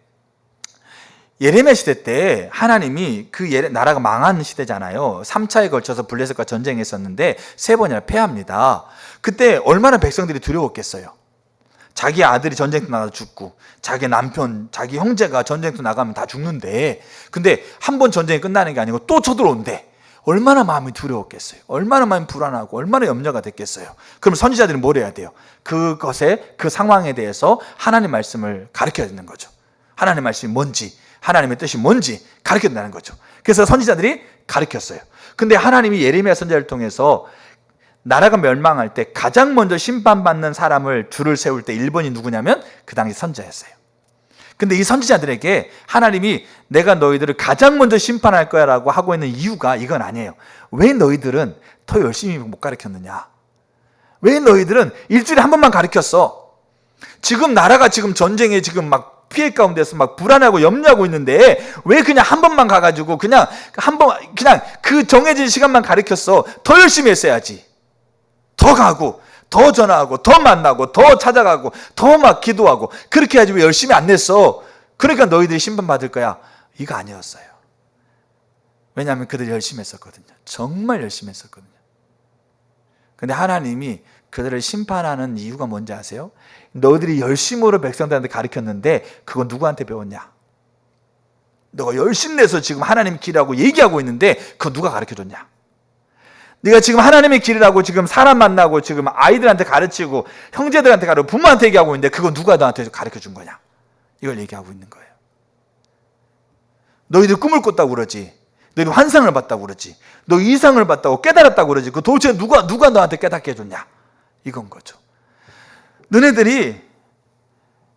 예레미야 시대 때 하나님이 그 나라가 망한 시대잖아요. 3차에 걸쳐서 블레셋과 전쟁했었는데 3번이나 패합니다. 그때 얼마나 백성들이 두려웠겠어요. 자기 아들이 전쟁터 나가서 죽고 자기 남편, 자기 형제가 전쟁터 나가면 다 죽는데, 근데 한 번 전쟁이 끝나는 게 아니고 또 쳐들어온대. 얼마나 마음이 두려웠겠어요. 얼마나 마음이 불안하고 얼마나 염려가 됐겠어요. 그럼 선지자들은 뭘 해야 돼요? 그것에, 그 상황에 대해서 하나님 말씀을 가르쳐야 되는 거죠. 하나님 말씀이 뭔지, 하나님의 뜻이 뭔지 가르쳐야 된다는 거죠. 그래서 선지자들이 가르쳤어요. 근데 하나님이 예레미야 선지자를 통해서 나라가 멸망할 때 가장 먼저 심판받는 사람을 줄을 세울 때 1번이 누구냐면 그 당시 선지자였어요. 근데 이 선지자들에게 하나님이 내가 너희들을 가장 먼저 심판할 거야 라고 하고 있는 이유가 이건 아니에요. 왜 너희들은 더 열심히 못 가르쳤느냐? 왜 너희들은 일주일에 한 번만 가르쳤어? 지금 나라가 지금 전쟁에 지금 막 피해 가운데서 막 불안하고 염려하고 있는데 왜 그냥 한 번만 가가지고 그냥 그 정해진 시간만 가르쳤어? 더 열심히 했어야지. 더 가고 더 전화하고 더 만나고 더 찾아가고 더 막 기도하고 그렇게 해야지 왜 열심히 안 냈어? 그러니까 너희들이 심판받을 거야. 이거 아니었어요. 왜냐하면 그들이 열심히 했었거든요. 정말 열심히 했었거든요. 근데 하나님이 그들을 심판하는 이유가 뭔지 아세요? 너희들이 열심으로 백성들한테 가르쳤는데 그거 누구한테 배웠냐? 너가 열심 내서 지금 하나님 길이라고 얘기하고 있는데 그거 누가 가르쳐줬냐? 네가 지금 하나님의 길이라고 지금 사람 만나고 지금 아이들한테 가르치고 형제들한테 가르치고 부모한테 얘기하고 있는데 그거 누가 너한테 가르쳐준 거냐? 이걸 얘기하고 있는 거예요. 너희들 꿈을 꿨다고 그러지. 너희들 환상을 봤다고 그러지. 너 이상을 봤다고 깨달았다고 그러지. 그 도대체 누가 너한테 깨닫게 해줬냐? 이건 거죠. 너네들이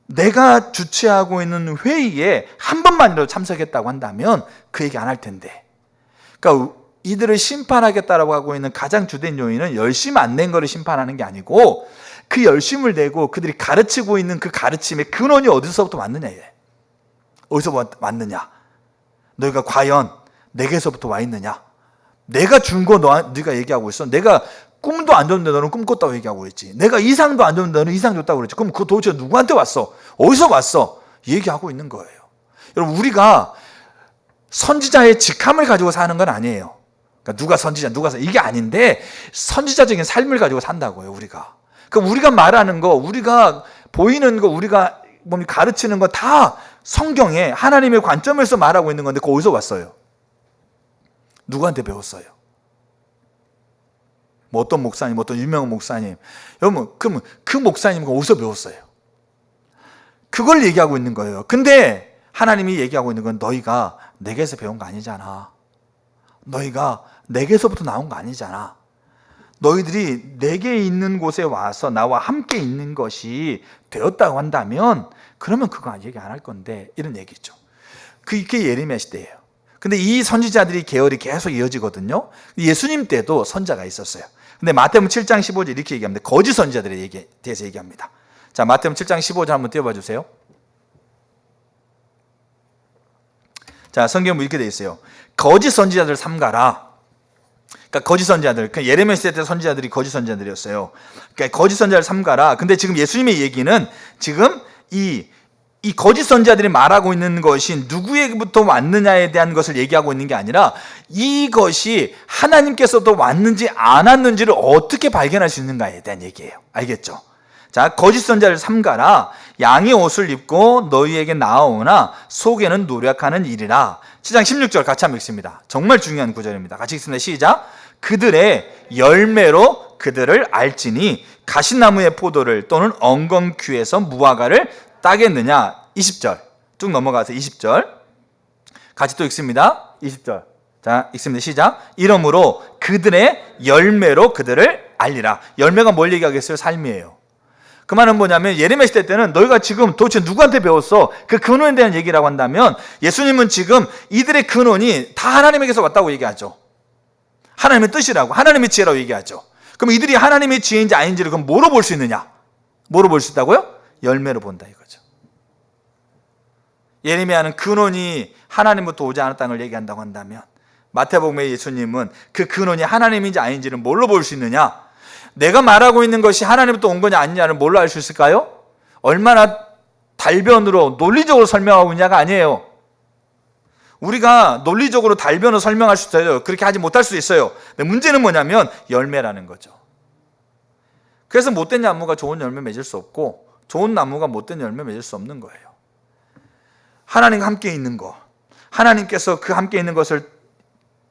내가 주최하고 있는 회의에 한 번만이라도 참석했다고 한다면 그 얘기 안 할 텐데. 그러니까 이들을 심판하겠다라고 하고 있는 가장 주된 요인은 열심 안 낸 거를 심판하는 게 아니고 그 열심을 내고 그들이 가르치고 있는 그 가르침의 근원이 어디서부터 왔느냐예요. 어디서 왔느냐? 너희가 과연 내게서부터 와 있느냐? 내가 준 거 네가 얘기하고 있어. 내가 꿈도 안 줬는데 너는 꿈 꿨다고 얘기하고 있지. 내가 이상도 안 줬는데 너는 이상 줬다고 그랬지. 그럼 그거 도대체 누구한테 왔어? 어디서 왔어? 얘기하고 있는 거예요. 여러분, 우리가 선지자의 직함을 가지고 사는 건 아니에요. 그러니까 누가 선지자, 이게 아닌데 선지자적인 삶을 가지고 산다고요, 우리가. 그럼 우리가 말하는 거, 우리가 보이는 거, 우리가 가르치는 거 다 성경에 하나님의 관점에서 말하고 있는 건데 그거 어디서 왔어요? 누구한테 배웠어요? 뭐 어떤 목사님, 어떤 유명한 목사님. 여러분, 그러면 그 목사님은 어디서 배웠어요? 그걸 얘기하고 있는 거예요. 근데 하나님이 얘기하고 있는 건 너희가 내게서 배운 거 아니잖아. 너희가 내게서부터 나온 거 아니잖아. 너희들이 내게 있는 곳에 와서 나와 함께 있는 것이 되었다고 한다면 그러면 그거 얘기 안 할 건데, 이런 얘기죠. 그게 예레미야 시대예요. 근데 이 선지자들이 계열이 계속 이어지거든요. 예수님 때도 선자가 있었어요. 근데 마태복음 7장 15절 이렇게 얘기합니다. 거짓 선지자들에 대해서 얘기합니다. 자, 마태복음 7장 15절 한번 띄워봐 주세요. 자, 성경은 이렇게 되어 있어요. 거짓 선지자들 삼가라. 그러니까 거짓 선지자들, 예레미야 시대 때 선지자들이 거짓 선지자들이었어요. 그러니까 거짓 선지자를 삼가라. 근데 지금 예수님의 얘기는 지금 이 거짓 선지자들이 말하고 있는 것이 누구에게부터 왔느냐에 대한 것을 얘기하고 있는 게 아니라 이것이 하나님께서도 왔는지 안 왔는지를 어떻게 발견할 수 있는가에 대한 얘기예요. 알겠죠? 자, 거짓 선지자를 삼가라. 양의 옷을 입고 너희에게 나아오나 속에는 노력하는 일이라. 7장 16절 같이 한번 읽습니다. 정말 중요한 구절입니다. 같이 읽습니다. 시작. 그들의 열매로 그들을 알지니 가시나무의 포도를 또는 엉겅퀴에서 무화과를 따겠느냐. 20절 쭉 넘어가서 20절 같이 또 읽습니다. 20절 자, 읽습니다. 시작. 이러므로 그들의 열매로 그들을 알리라. 열매가 뭘 얘기하겠어요? 삶이에요. 그 말은 뭐냐면 예레미야 시대 때는 너희가 지금 도대체 누구한테 배웠어? 그 근원에 대한 얘기라고 한다면 예수님은 지금 이들의 근원이 다 하나님에게서 왔다고 얘기하죠. 하나님의 뜻이라고, 하나님의 지혜라고 얘기하죠. 그럼 이들이 하나님의 지혜인지 아닌지를 그럼 뭐로 볼 수 있느냐? 뭐로 볼 수 있다고요? 열매로 본다 이거죠. 예레미야는 근원이 하나님부터 오지 않았다는 걸 얘기한다고 한다면 마태복음의 예수님은 그 근원이 하나님인지 아닌지를 뭘로 볼 수 있느냐? 내가 말하고 있는 것이 하나님부터 온 거냐 아니냐를 뭘로 알 수 있을까요? 얼마나 달변으로 논리적으로 설명하고 있냐가 아니에요. 우리가 논리적으로 달변으로 설명할 수 있어요. 그렇게 하지 못할 수 있어요. 근데 문제는 뭐냐면 열매라는 거죠. 그래서 못된 나무가 좋은 열매 맺을 수 없고 좋은 나무가 못된 열매 맺을 수 없는 거예요. 하나님과 함께 있는 거, 하나님께서 그 함께 있는 것을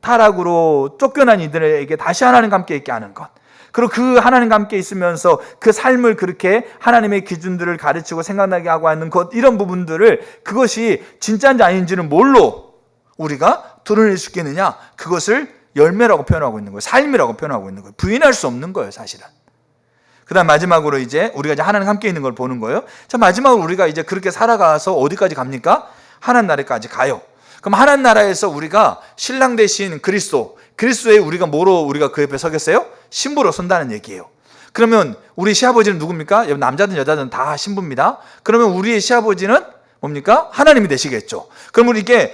타락으로 쫓겨난 이들에게 다시 하나님과 함께 있게 하는 것, 그리고 그 하나님과 함께 있으면서 그 삶을 그렇게 하나님의 기준들을 가르치고 생각나게 하고 하는 것, 이런 부분들을 그것이 진짜인지 아닌지는 뭘로 우리가 드러낼 수 있겠느냐? 그것을 열매라고 표현하고 있는 거예요. 삶이라고 표현하고 있는 거예요. 부인할 수 없는 거예요, 사실은. 그 다음 마지막으로 이제 우리가 이제 하나님 함께 있는 걸 보는 거예요. 자, 마지막으로 우리가 이제 그렇게 살아가서 어디까지 갑니까? 하나님 나라까지 가요. 그럼 하나님 나라에서 우리가 신랑 대신 그리스도에 우리가 뭐로 우리가 그 옆에 서겠어요? 신부로 선다는 얘기예요. 그러면 우리 시아버지는 누굽니까? 남자든 여자든 다 신부입니다. 그러면 우리의 시아버지는 뭡니까? 하나님이 되시겠죠. 그러면 이게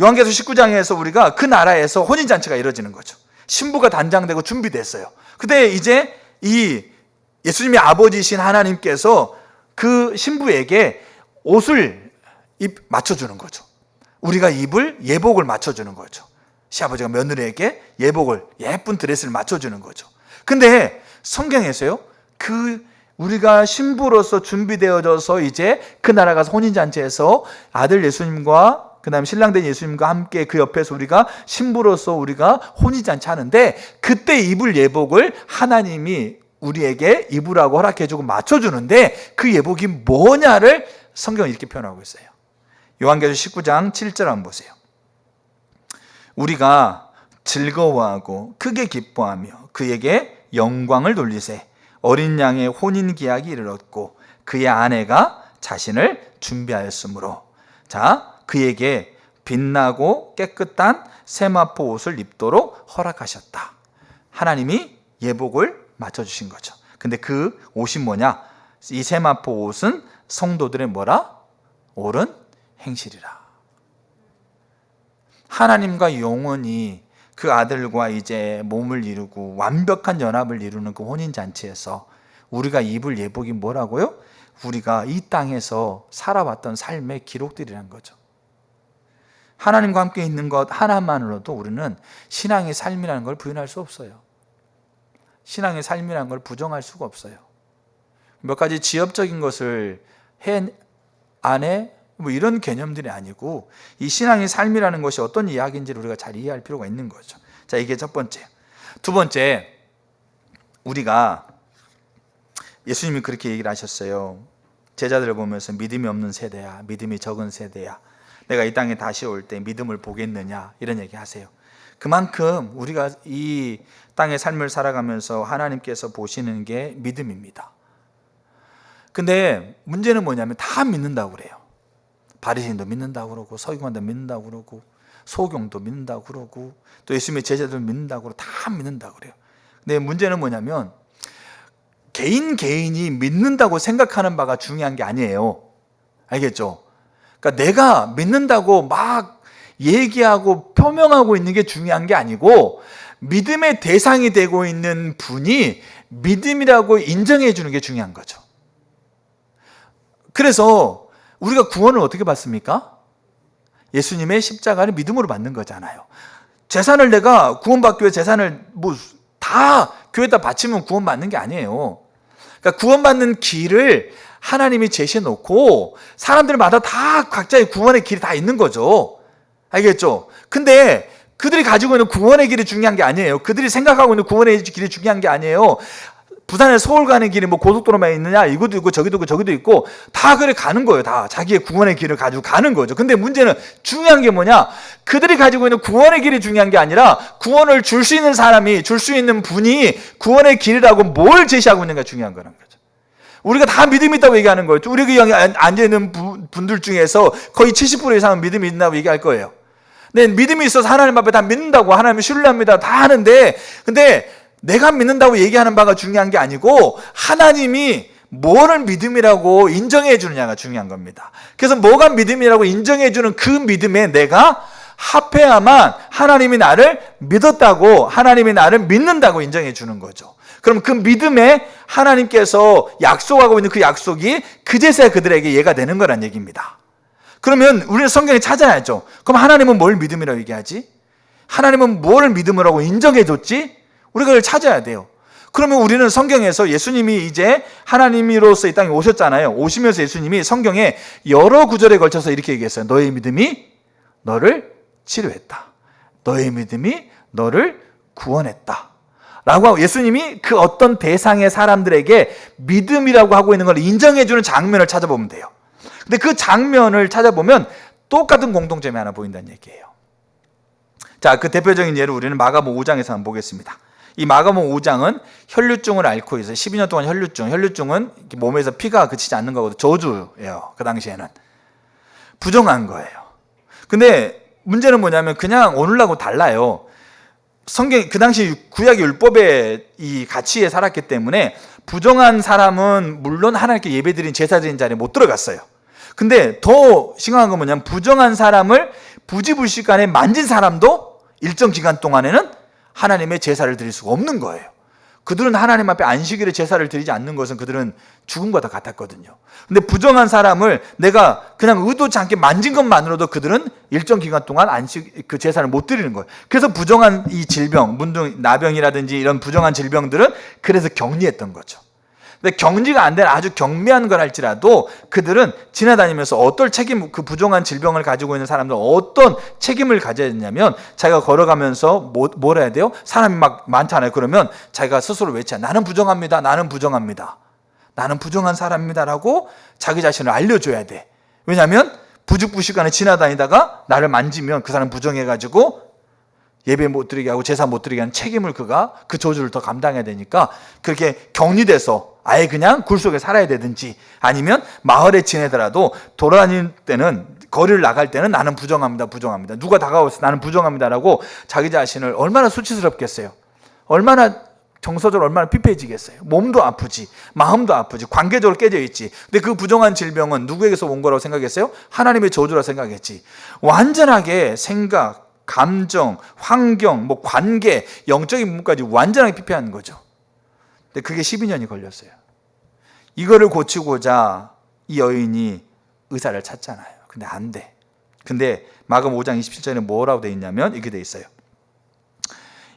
요한계시록 19장에서 우리가 그 나라에서 혼인잔치가 이루어지는 거죠. 신부가 단장되고 준비됐어요. 근데 이제 이 예수님의 아버지신 하나님께서 그 신부에게 옷을 맞춰주는 거죠. 우리가 입을 예복을 맞춰주는 거죠. 시아버지가 며느리에게 예복을, 예쁜 드레스를 맞춰주는 거죠. 근데 성경에서요, 우리가 신부로서 준비되어져서 이제 그 나라 가서 혼인잔치에서 아들 예수님과 그 다음에 신랑된 예수님과 함께 그 옆에서 우리가 신부로서 우리가 혼인잔치 하는데 그때 입을 예복을 하나님이 우리에게 입으라고 허락해주고 맞춰주는데 그 예복이 뭐냐를 성경은 이렇게 표현하고 있어요. 요한계시록 19장 7절 한번 보세요. 우리가 즐거워하고 크게 기뻐하며 그에게 영광을 돌리세. 어린 양의 혼인 기약이 이르렀고 그의 아내가 자신을 준비하였으므로 자 그에게 빛나고 깨끗한 세마포 옷을 입도록 허락하셨다. 하나님이 예복을 맞춰주신 거죠. 근데 그 옷이 뭐냐? 이 세마포 옷은 성도들의 뭐라? 옳은 행실이라. 하나님과 영원히 그 아들과 이제 몸을 이루고 완벽한 연합을 이루는 그 혼인잔치에서 우리가 입을 예복이 뭐라고요? 우리가 이 땅에서 살아왔던 삶의 기록들이란 거죠. 하나님과 함께 있는 것 하나만으로도 우리는 신앙의 삶이라는 걸 부인할 수 없어요. 신앙의 삶이라는 걸 부정할 수가 없어요. 몇 가지 지엽적인 것을 안 해? 뭐 이런 개념들이 아니고 이 신앙의 삶이라는 것이 어떤 이야기인지를 우리가 잘 이해할 필요가 있는 거죠. 자, 이게 첫 번째. 두 번째, 우리가 예수님이 그렇게 얘기를 하셨어요. 제자들을 보면서 믿음이 없는 세대야, 믿음이 적은 세대야, 내가 이 땅에 다시 올 때 믿음을 보겠느냐, 이런 얘기 하세요. 그만큼 우리가 이 땅의 삶을 살아가면서 하나님께서 보시는 게 믿음입니다. 근데 문제는 뭐냐면 다 믿는다고 그래요. 바리새인도 믿는다고 그러고, 서기관도 믿는다고 그러고, 소경도 믿는다고 그러고, 또 예수님의 제자들 믿는다고 그러고, 다 믿는다고 그래요. 근데 문제는 뭐냐면 개인이 믿는다고 생각하는 바가 중요한 게 아니에요. 알겠죠? 그러니까 내가 믿는다고 막 얘기하고 표명하고 있는 게 중요한 게 아니고, 믿음의 대상이 되고 있는 분이 믿음이라고 인정해 주는 게 중요한 거죠. 그래서 우리가 구원을 어떻게 받습니까? 예수님의 십자가를 믿음으로 받는 거잖아요. 재산을 내가 구원받기 위해 재산을 다 교회에다 바치면 구원받는 게 아니에요. 그러니까 구원받는 길을 하나님이 제시해놓고 사람들마다 다 각자의 구원의 길이 다 있는 거죠. 알겠죠? 근데 그들이 가지고 있는 구원의 길이 중요한 게 아니에요. 그들이 생각하고 있는 구원의 길이 중요한 게 아니에요. 부산에 서울 가는 길이 뭐 고속도로만 있느냐, 이것도 있고 저기도 있고 저기도 있고 다 그래 가는 거예요. 다 자기의 구원의 길을 가지고 가는 거죠. 근데 문제는 중요한 게 뭐냐, 그들이 가지고 있는 구원의 길이 중요한 게 아니라 구원을 줄 수 있는 사람이, 줄 수 있는 분이 구원의 길이라고 뭘 제시하고 있는가 중요한 거란 거죠. 우리가 다 믿음이 있다고 얘기하는 거예요. 우리 그 여기 앉아있는 분들 중에서 거의 70% 이상은 믿음이 있다고 얘기할 거예요. 근데 믿음이 있어서 하나님 앞에 다 믿는다고, 하나님을 신뢰합니다 다 하는데, 근데 내가 믿는다고 얘기하는 바가 중요한 게 아니고 하나님이 뭐를 믿음이라고 인정해 주느냐가 중요한 겁니다. 그래서 뭐가 믿음이라고 인정해 주는 그 믿음에 내가 합해야만 하나님이 나를 믿었다고, 하나님이 나를 믿는다고 인정해 주는 거죠. 그럼 그 믿음에 하나님께서 약속하고 있는 그 약속이 그제서야 그들에게 예가 되는 거란 얘기입니다. 그러면 우리는 성경에 찾아야죠. 그럼 하나님은 뭘 믿음이라고 얘기하지? 하나님은 뭘 믿음이라고 인정해 줬지? 우리가 그걸 찾아야 돼요. 그러면 우리는 성경에서 예수님이 이제 하나님으로서 이 땅에 오셨잖아요. 오시면서 예수님이 성경에 여러 구절에 걸쳐서 이렇게 얘기했어요. 너의 믿음이 너를 치료했다. 너의 믿음이 너를 구원했다. 라고 하고 예수님이 그 어떤 대상의 사람들에게 믿음이라고 하고 있는 걸 인정해주는 장면을 찾아보면 돼요. 근데 그 장면을 찾아보면 똑같은 공통점이 하나 보인다는 얘기예요. 자, 그 대표적인 예를 우리는 마가복음 5장에서 한번 보겠습니다. 이 마가복음 5장은 혈류증을 앓고 있어요. 12년 동안 혈류증은 몸에서 피가 그치지 않는 거거든요. 저주예요. 그 당시에는. 부정한 거예요. 근데 문제는 뭐냐면 그냥 오늘하고 달라요. 성경, 그 당시 구약의 율법의 이 가치에 살았기 때문에 부정한 사람은 물론 하나님께 예배드린 제사드린 자리에 못 들어갔어요. 근데 더 심각한 건 뭐냐면 부정한 사람을 부지불식간에 만진 사람도 일정 기간 동안에는 하나님의 제사를 드릴 수가 없는 거예요. 그들은 하나님 앞에 안식일에 제사를 드리지 않는 것은 그들은 죽음과 다 같았거든요. 근데 부정한 사람을 내가 그냥 의도치 않게 만진 것만으로도 그들은 일정 기간 동안 그 제사를 못 드리는 거예요. 그래서 부정한 이 질병, 나병이라든지 이런 부정한 질병들은 그래서 격리했던 거죠. 근데 격리가 안 된 아주 경미한 걸 할지라도 그들은 지나다니면서 어떤 책임, 그 부정한 질병을 가지고 있는 사람들 어떤 책임을 가져야 되냐면 자기가 걸어가면서 뭘 해야 돼요? 사람이 막 많잖아요. 그러면 자기가 스스로 외쳐요. 나는 부정합니다. 나는 부정합니다. 나는 부정한 사람입니다라고 자기 자신을 알려줘야 돼. 왜냐하면 부죽부식간에 지나다니다가 나를 만지면 그 사람 부정해가지고 예배 못 드리게 하고 제사 못 드리게 하는 책임을 그가 그 저주를 더 감당해야 되니까 그렇게 격리돼서 아예 그냥 굴 속에 살아야 되든지 아니면 마을에 지내더라도 돌아다닐 때는 거리를 나갈 때는 나는 부정합니다. 부정합니다. 누가 다가와서 나는 부정합니다라고 자기 자신을 얼마나 수치스럽겠어요. 얼마나 정서적으로 얼마나 피폐해지겠어요. 몸도 아프지, 마음도 아프지, 관계적으로 깨져 있지. 근데 그 부정한 질병은 누구에게서 온 거라고 생각했어요? 하나님의 저주라고 생각했지. 완전하게 생각, 감정, 환경, 뭐 관계, 영적인 부분까지 완전하게 피폐한 거죠. 근데 그게 12년이 걸렸어요. 이거를 고치고자 이 여인이 의사를 찾잖아요. 근데 안 돼. 근데 마가복음 5장 27절에 뭐라고 돼 있냐면 이렇게 돼 있어요.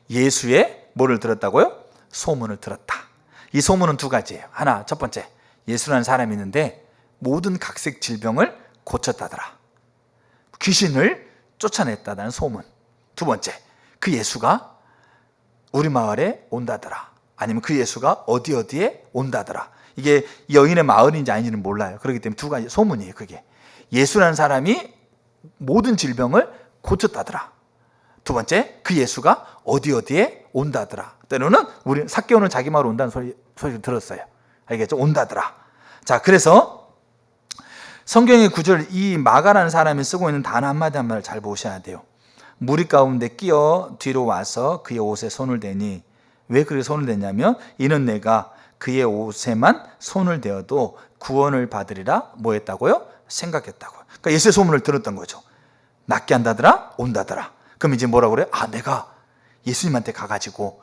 예수의 뭐를 들었다고요? 소문을 들었다. 이 소문은 두 가지예요. 하나, 첫 번째, 예수라는 사람이 있는데 모든 각색 질병을 고쳤다더라. 귀신을 쫓아냈다는 소문. 두 번째, 그 예수가 우리 마을에 온다더라. 아니면 그 예수가 어디에 온다더라. 이게 여인의 마을인지 아닌지는 몰라요. 그렇기 때문에 두 가지 소문이에요. 그게 예수라는 사람이 모든 질병을 고쳤다더라. 두 번째, 그 예수가 어디에 온다더라. 때로는 우리 삭개오는 자기 마을로 온다는 소리를 들었어요. 알겠죠? 온다더라. 자, 그래서 성경의 구절, 이 마가라는 사람이 쓰고 있는 단어 한마디 한마디를 잘 보셔야 돼요. 무리 가운데 끼어 뒤로 와서 그의 옷에 손을 대니, 왜 그렇게 손을 댔냐면 이는 내가 그의 옷에만 손을 대어도 구원을 받으리라 뭐 했다고요? 생각했다고요. 그러니까 예수의 소문을 들었던 거죠. 낫게 한다더라, 온다더라. 그럼 이제 뭐라고 그래요? 아, 내가 예수님한테 가가지고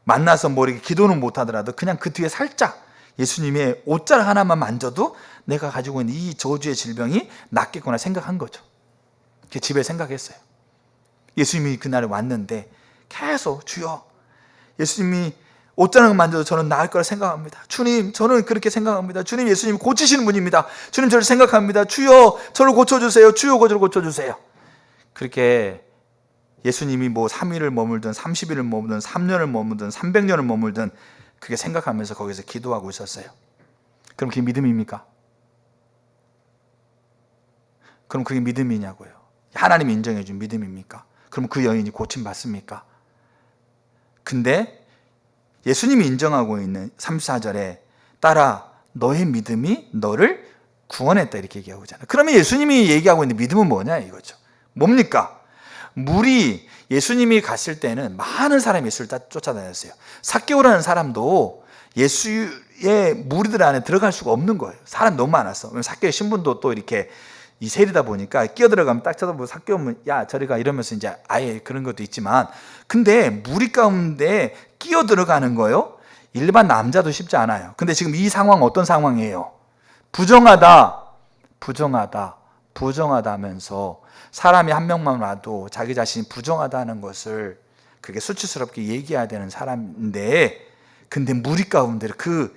만나서 뭐 이렇게 기도는 못하더라도 그냥 그 뒤에 살짝 예수님의 옷자락 하나만 만져도 내가 가지고 있는 이 저주의 질병이 낫겠구나 생각한 거죠. 집에 생각했어요. 예수님이 그날에 왔는데 계속 주여, 예수님이 옷자락을 만져도 저는 나을 거라 생각합니다. 주님, 저는 그렇게 생각합니다. 주님, 예수님이 고치시는 분입니다. 주님, 저를 생각합니다. 주여, 저를 고쳐주세요. 주여, 저를 고쳐주세요. 그렇게 예수님이 뭐 3일을 머물든 30일을 머물든 3년을 머물든 300년을 머물든 그게 생각하면서 거기서 기도하고 있었어요. 그럼 그게 믿음입니까? 그럼 그게 믿음이냐고요. 하나님이 인정해 준 믿음입니까? 그럼 그 여인이 고침받습니까? 근데 예수님이 인정하고 있는 34절에 따라 너의 믿음이 너를 구원했다 이렇게 얘기하고 있잖아요. 그러면 예수님이 얘기하고 있는 믿음은 뭐냐 이거죠. 뭡니까? 물이 예수님이 갔을 때는 많은 사람이 예수를 쫓아다녔어요. 삭개오라는 사람도 예수의 무리들 안에 들어갈 수가 없는 거예요. 사람 너무 많았어. 삭개오 신분도 또 이렇게 이 세리다 보니까 끼어 들어가면 딱 쳐다보고 삭개오면 야 저리 가 이러면서 이제 아예 그런 것도 있지만, 근데 무리 가운데 끼어 들어가는 거요, 일반 남자도 쉽지 않아요. 근데 지금 이 상황 어떤 상황이에요? 부정하다 하면서 사람이 한 명만 와도 자기 자신이 부정하다는 것을 그게 수치스럽게 얘기해야 되는 사람인데, 근데 무리 가운데 그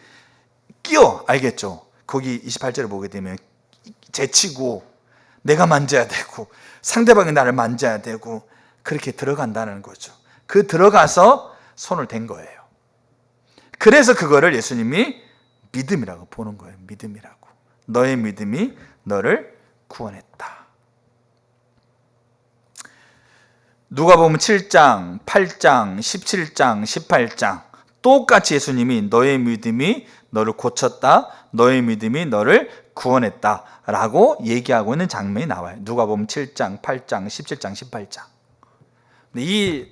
끼어, 알겠죠? 거기 28절을 보게 되면 제치고 내가 만져야 되고 상대방이 나를 만져야 되고 그렇게 들어간다는 거죠. 그 들어가서 손을 댄 거예요. 그래서 그거를 예수님이 믿음이라고 보는 거예요. 믿음이라고. 너의 믿음이 너를 구원했다. 누가복음 7장, 8장, 17장, 18장 똑같이 예수님이 너의 믿음이 너를 고쳤다, 너의 믿음이 너를 구원했다 라고 얘기하고 있는 장면이 나와요. 누가복음 7장, 8장, 17장, 18장. 이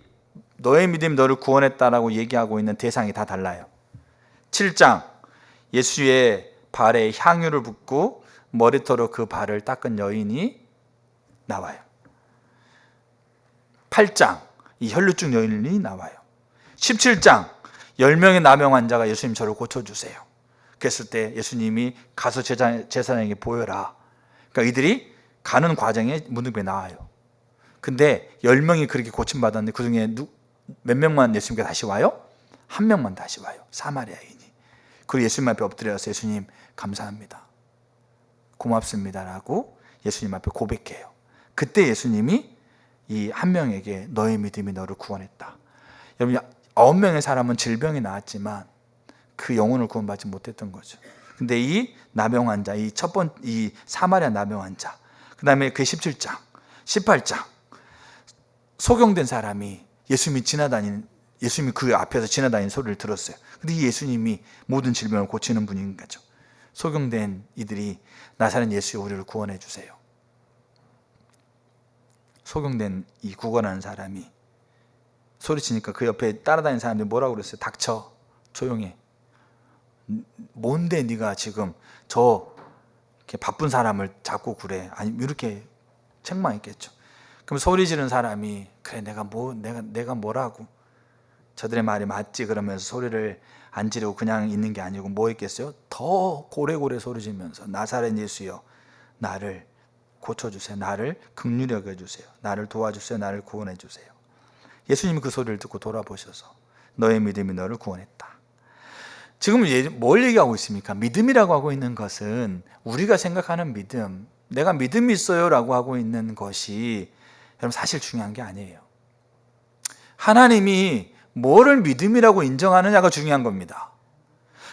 너의 믿음이 너를 구원했다라고 얘기하고 있는 대상이 다 달라요. 7장, 예수의 발에 향유를 붓고 머리털로 그 발을 닦은 여인이 나와요. 8장, 이 혈루증 여인이 나와요. 17장, 10명의 나병 환자가 예수님 저를 고쳐주세요. 그랬을 때 예수님이 가서 제사장에게 보여라. 그러니까 이들이 가는 과정에 문득에 나와요. 근데 10명이 그렇게 고침받았는데 그 중에 몇 명만 예수님께 다시 와요? 한 명만 다시 와요. 사마리아인이. 그리고 예수님 앞에 엎드려서 예수님 감사합니다, 고맙습니다라고 예수님 앞에 고백해요. 그때 예수님이 이 한 명에게 너의 믿음이 너를 구원했다. 여러분, 9명의 사람은 질병이 나았지만 그 영혼을 구원받지 못했던 거죠. 근데 이 나병 환자, 이 사마리아 나병 환자, 그 다음에 그 17장, 18장 소경된 사람이 예수님이 그 앞에서 지나다니는 소리를 들었어요. 근데 이 예수님이 모든 질병을 고치는 분인 거죠. 소경된 이들이 나사렛 예수여 우리를 구원해 주세요. 소경된 이 구걸하는 사람이 소리치니까 그 옆에 따라다니는 사람들이 뭐라고 그랬어요? 닥쳐, 조용해. 뭔데 네가 지금 저 이렇게 바쁜 사람을 자꾸 그래? 아니 이렇게 책망했겠죠. 그럼 소리 지른 사람이 그래 내가 뭐라고? 저들의 말이 맞지 그러면서 소리를 안 지르고 그냥 있는 게 아니고 뭐 했겠어요? 더 고래고래 소리 지르면서 나사렛 예수여 나를 고쳐주세요. 나를 긍휼히 여겨주세요. 나를 도와주세요. 나를 구원해주세요. 예수님이 그 소리를 듣고 돌아보셔서 너의 믿음이 너를 구원했다. 지금 뭘 얘기하고 있습니까? 믿음이라고 하고 있는 것은 우리가 생각하는 믿음, 내가 믿음이 있어요 라고 하고 있는 것이 여러분 사실 중요한 게 아니에요. 하나님이 뭐를 믿음이라고 인정하느냐가 중요한 겁니다.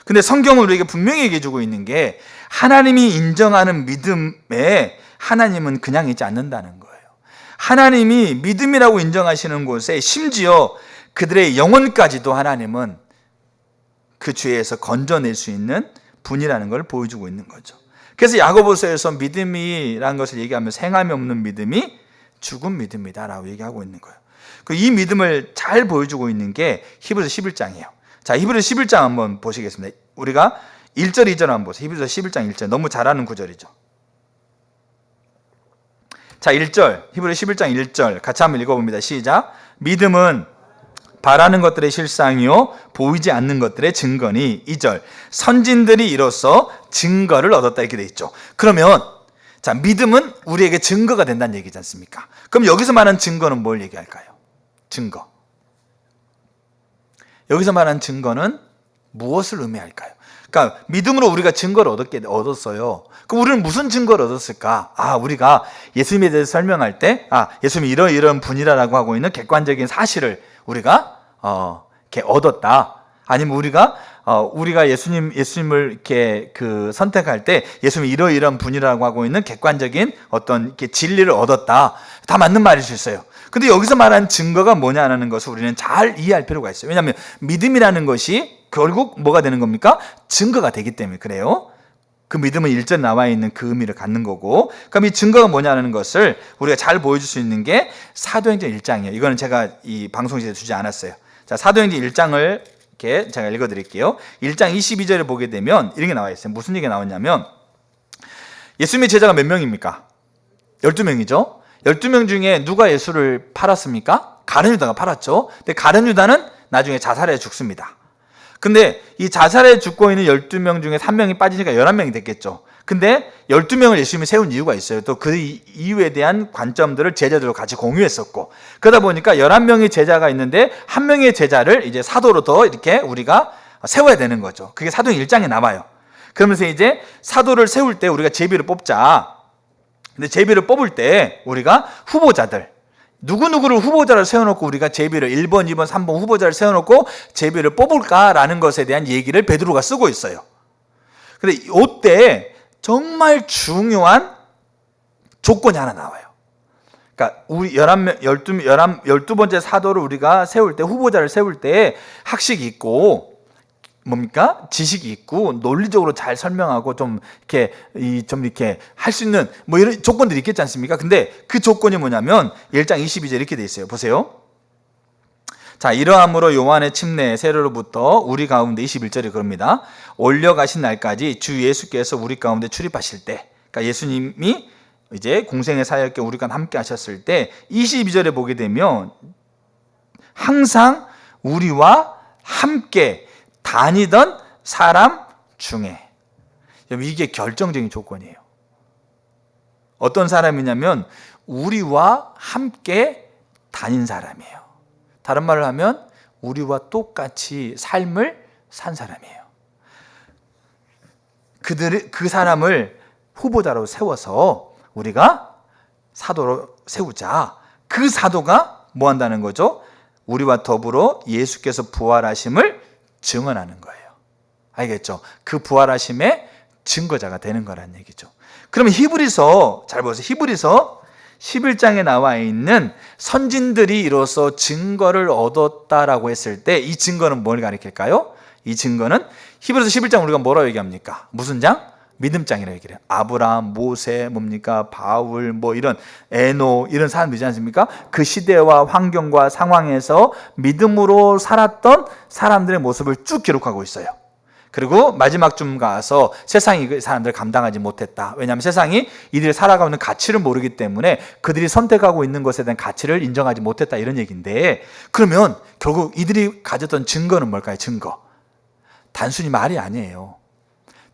근데 성경은 우리에게 분명히 얘기해 주고 있는 게 하나님이 인정하는 믿음에 하나님은 그냥 있지 않는다는 거예요. 하나님이 믿음이라고 인정하시는 곳에 심지어 그들의 영혼까지도 하나님은 그 죄에서 건져낼 수 있는 분이라는 걸 보여주고 있는 거죠. 그래서 야고보서에서 믿음이라는 것을 얘기하면서 행함이 없는 믿음이 죽은 믿음이다라고 얘기하고 있는 거예요. 이 믿음을 잘 보여주고 있는 게 히브리서 11장이에요. 자, 히브리서 11장 한번 보시겠습니다. 우리가 1절, 2절 한번 보세요. 히브리서 11장 1절. 너무 잘 아는 구절이죠. 자, 1절. 히브리서 11장 1절. 같이 한번 읽어봅니다. 시작. 믿음은 바라는 것들의 실상이요 보이지 않는 것들의 증거니. 2절. 선진들이 이로써 증거를 얻었다 이렇게 돼 있죠. 그러면 자, 믿음은 우리에게 증거가 된다는 얘기지 않습니까? 그럼 여기서 말하는 증거는 뭘 얘기할까요? 증거. 여기서 말하는 증거는 무엇을 의미할까요? 그러니까 믿음으로 우리가 증거를 얻었어요. 그럼 우리는 무슨 증거를 얻었을까? 우리가 예수님에 대해서 설명할 때 예수님이 이런 분이라고 하고 있는 객관적인 사실을 우리가 이렇게 얻었다. 아니면 우리가 예수님을 이렇게 선택할 때 예수님이 이런 분이라고 하고 있는 객관적인 어떤 이렇게 진리를 얻었다. 다 맞는 말일 수 있어요. 근데 여기서 말하는 증거가 뭐냐는 것을 우리는 잘 이해할 필요가 있어요. 왜냐하면 믿음이라는 것이 결국 뭐가 되는 겁니까? 증거가 되기 때문에 그래요. 그 믿음은 1절에 나와 있는 그 의미를 갖는 거고, 그럼 이 증거가 뭐냐는 것을 우리가 잘 보여줄 수 있는 게 사도행전 1장이에요. 이거는 제가 이 방송실에 주지 않았어요. 자, 사도행전 1장을 이렇게 제가 읽어드릴게요. 1장 22절에 보게 되면 이런 게 나와 있어요. 무슨 얘기가 나왔냐면 예수님의 제자가 몇 명입니까? 12명이죠. 12명 중에 누가 예수를 팔았습니까? 가룟 유다가 팔았죠. 근데 가룟 유다는 나중에 자살해 죽습니다. 근데 이 자살해 죽고 있는 12명 중에 3명이 빠지니까 11명이 됐겠죠. 근데 12명을 예수님이 세운 이유가 있어요. 또 그 이유에 대한 관점들을 제자들과 같이 공유했었고, 그러다 보니까 11명의 제자가 있는데 한 명의 제자를 이제 사도로 더 이렇게 우리가 세워야 되는 거죠. 그게 사도행 1장에 나와요. 그러면서 이제 사도를 세울 때 우리가 제비를 뽑자. 근데 제비를 뽑을 때 우리가 후보자들, 누구누구를 후보자를 세워놓고 우리가 제비를 1번, 2번, 3번 후보자를 세워놓고 제비를 뽑을까라는 것에 대한 얘기를 베드로가 쓰고 있어요. 근데 이때 정말 중요한 조건이 하나 나와요. 그러니까 우리 12번째 사도를 우리가 세울 때, 후보자를 세울 때 학식이 있고 뭡니까? 지식이 있고 논리적으로 잘 설명하고 좀 이렇게 할 수 있는 뭐 이런 조건들이 있겠지 않습니까? 근데 그 조건이 뭐냐면 1장 22절 이렇게 돼 있어요. 보세요. 자, 이러함으로 요한의 침례 세례로부터 우리 가운데 21절이 그럽니다. 올려가신 날까지 주 예수께서 우리 가운데 출입하실 때, 그러니까 예수님이 이제 공생의 사역에 우리가 함께 하셨을 때 22절에 보게 되면 항상 우리와 함께 다니던 사람 중에, 이게 결정적인 조건이에요. 어떤 사람이냐면 우리와 함께 다닌 사람이에요. 다른 말을 하면 우리와 똑같이 삶을 산 사람이에요. 그 사람을 후보자로 세워서 우리가 사도로 세우자. 그 사도가 뭐 한다는 거죠? 우리와 더불어 예수께서 부활하심을 증언하는 거예요. 알겠죠? 그 부활하심의 증거자가 되는 거란 얘기죠. 그러면 히브리서 잘 보세요. 히브리서 11장에 나와 있는 선진들이 이로써 증거를 얻었다라고 했을 때 이 증거는 뭘 가리킬까요? 이 증거는 히브리서 11장 우리가 뭐라고 얘기합니까? 무슨 장? 믿음장이라고 얘기를 해요. 아브라함, 모세, 뭡니까? 바울, 뭐 이런 에노 이런 사람들이지 않습니까? 그 시대와 환경과 상황에서 믿음으로 살았던 사람들의 모습을 쭉 기록하고 있어요. 그리고 마지막 쯤 가서 세상이 그 사람들을 감당하지 못했다. 왜냐하면 세상이 이들이 살아가고 있는 가치를 모르기 때문에 그들이 선택하고 있는 것에 대한 가치를 인정하지 못했다, 이런 얘기인데, 그러면 결국 이들이 가졌던 증거는 뭘까요? 증거. 단순히 말이 아니에요.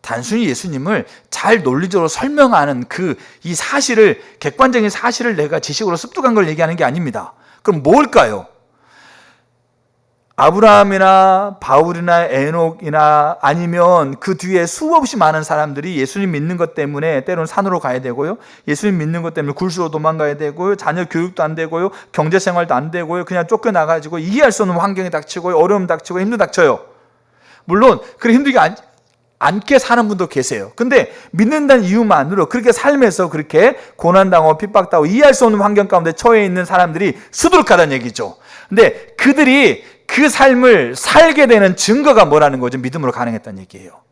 단순히 예수님을 잘 논리적으로 설명하는 이 사실을, 객관적인 사실을 내가 지식으로 습득한 걸 얘기하는 게 아닙니다. 그럼 뭘까요? 아브라함이나 바울이나 에녹이나 아니면 그 뒤에 수없이 많은 사람들이 예수님 믿는 것 때문에 때로는 산으로 가야 되고요, 예수님 믿는 것 때문에 굴수로 도망가야 되고요, 자녀 교육도 안 되고요, 경제생활도 안 되고요, 그냥 쫓겨나가지고 이해할 수 없는 환경이 닥치고 어려움 닥치고 힘도 닥쳐요. 물론 그렇게 힘들게 않게 사는 분도 계세요. 근데 믿는다는 이유만으로 그렇게 삶에서 그렇게 고난당하고 핍박당하고 이해할 수 없는 환경 가운데 처해 있는 사람들이 수두룩하다는 얘기죠. 근데 그들이 그 삶을 살게 되는 증거가 뭐라는 거죠? 믿음으로 가능했다는 얘기예요.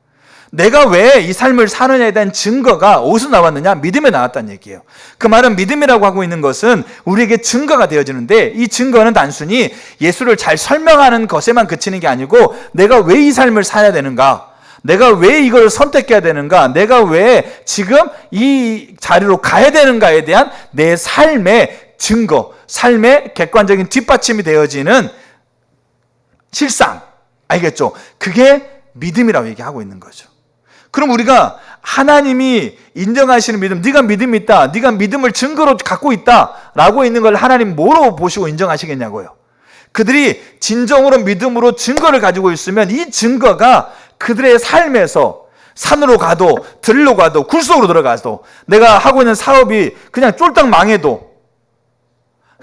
내가 왜 이 삶을 사느냐에 대한 증거가 어디서 나왔느냐? 믿음에 나왔다는 얘기예요. 그 말은 믿음이라고 하고 있는 것은 우리에게 증거가 되어지는데, 이 증거는 단순히 예수를 잘 설명하는 것에만 그치는 게 아니고, 내가 왜 이 삶을 살아야 되는가? 내가 왜 이걸 선택해야 되는가? 내가 왜 지금 이 자리로 가야 되는가에 대한 내 삶의 증거, 삶의 객관적인 뒷받침이 되어지는 실상, 알겠죠? 그게 믿음이라고 얘기하고 있는 거죠. 그럼 우리가 하나님이 인정하시는 믿음, 네가 믿음이 있다, 네가 믿음을 증거로 갖고 있다 라고 있는 걸 하나님 뭐로 보시고 인정하시겠냐고요? 그들이 진정으로 믿음으로 증거를 가지고 있으면 이 증거가 그들의 삶에서 산으로 가도 들로 가도 굴속으로 들어가도, 내가 하고 있는 사업이 그냥 쫄딱 망해도,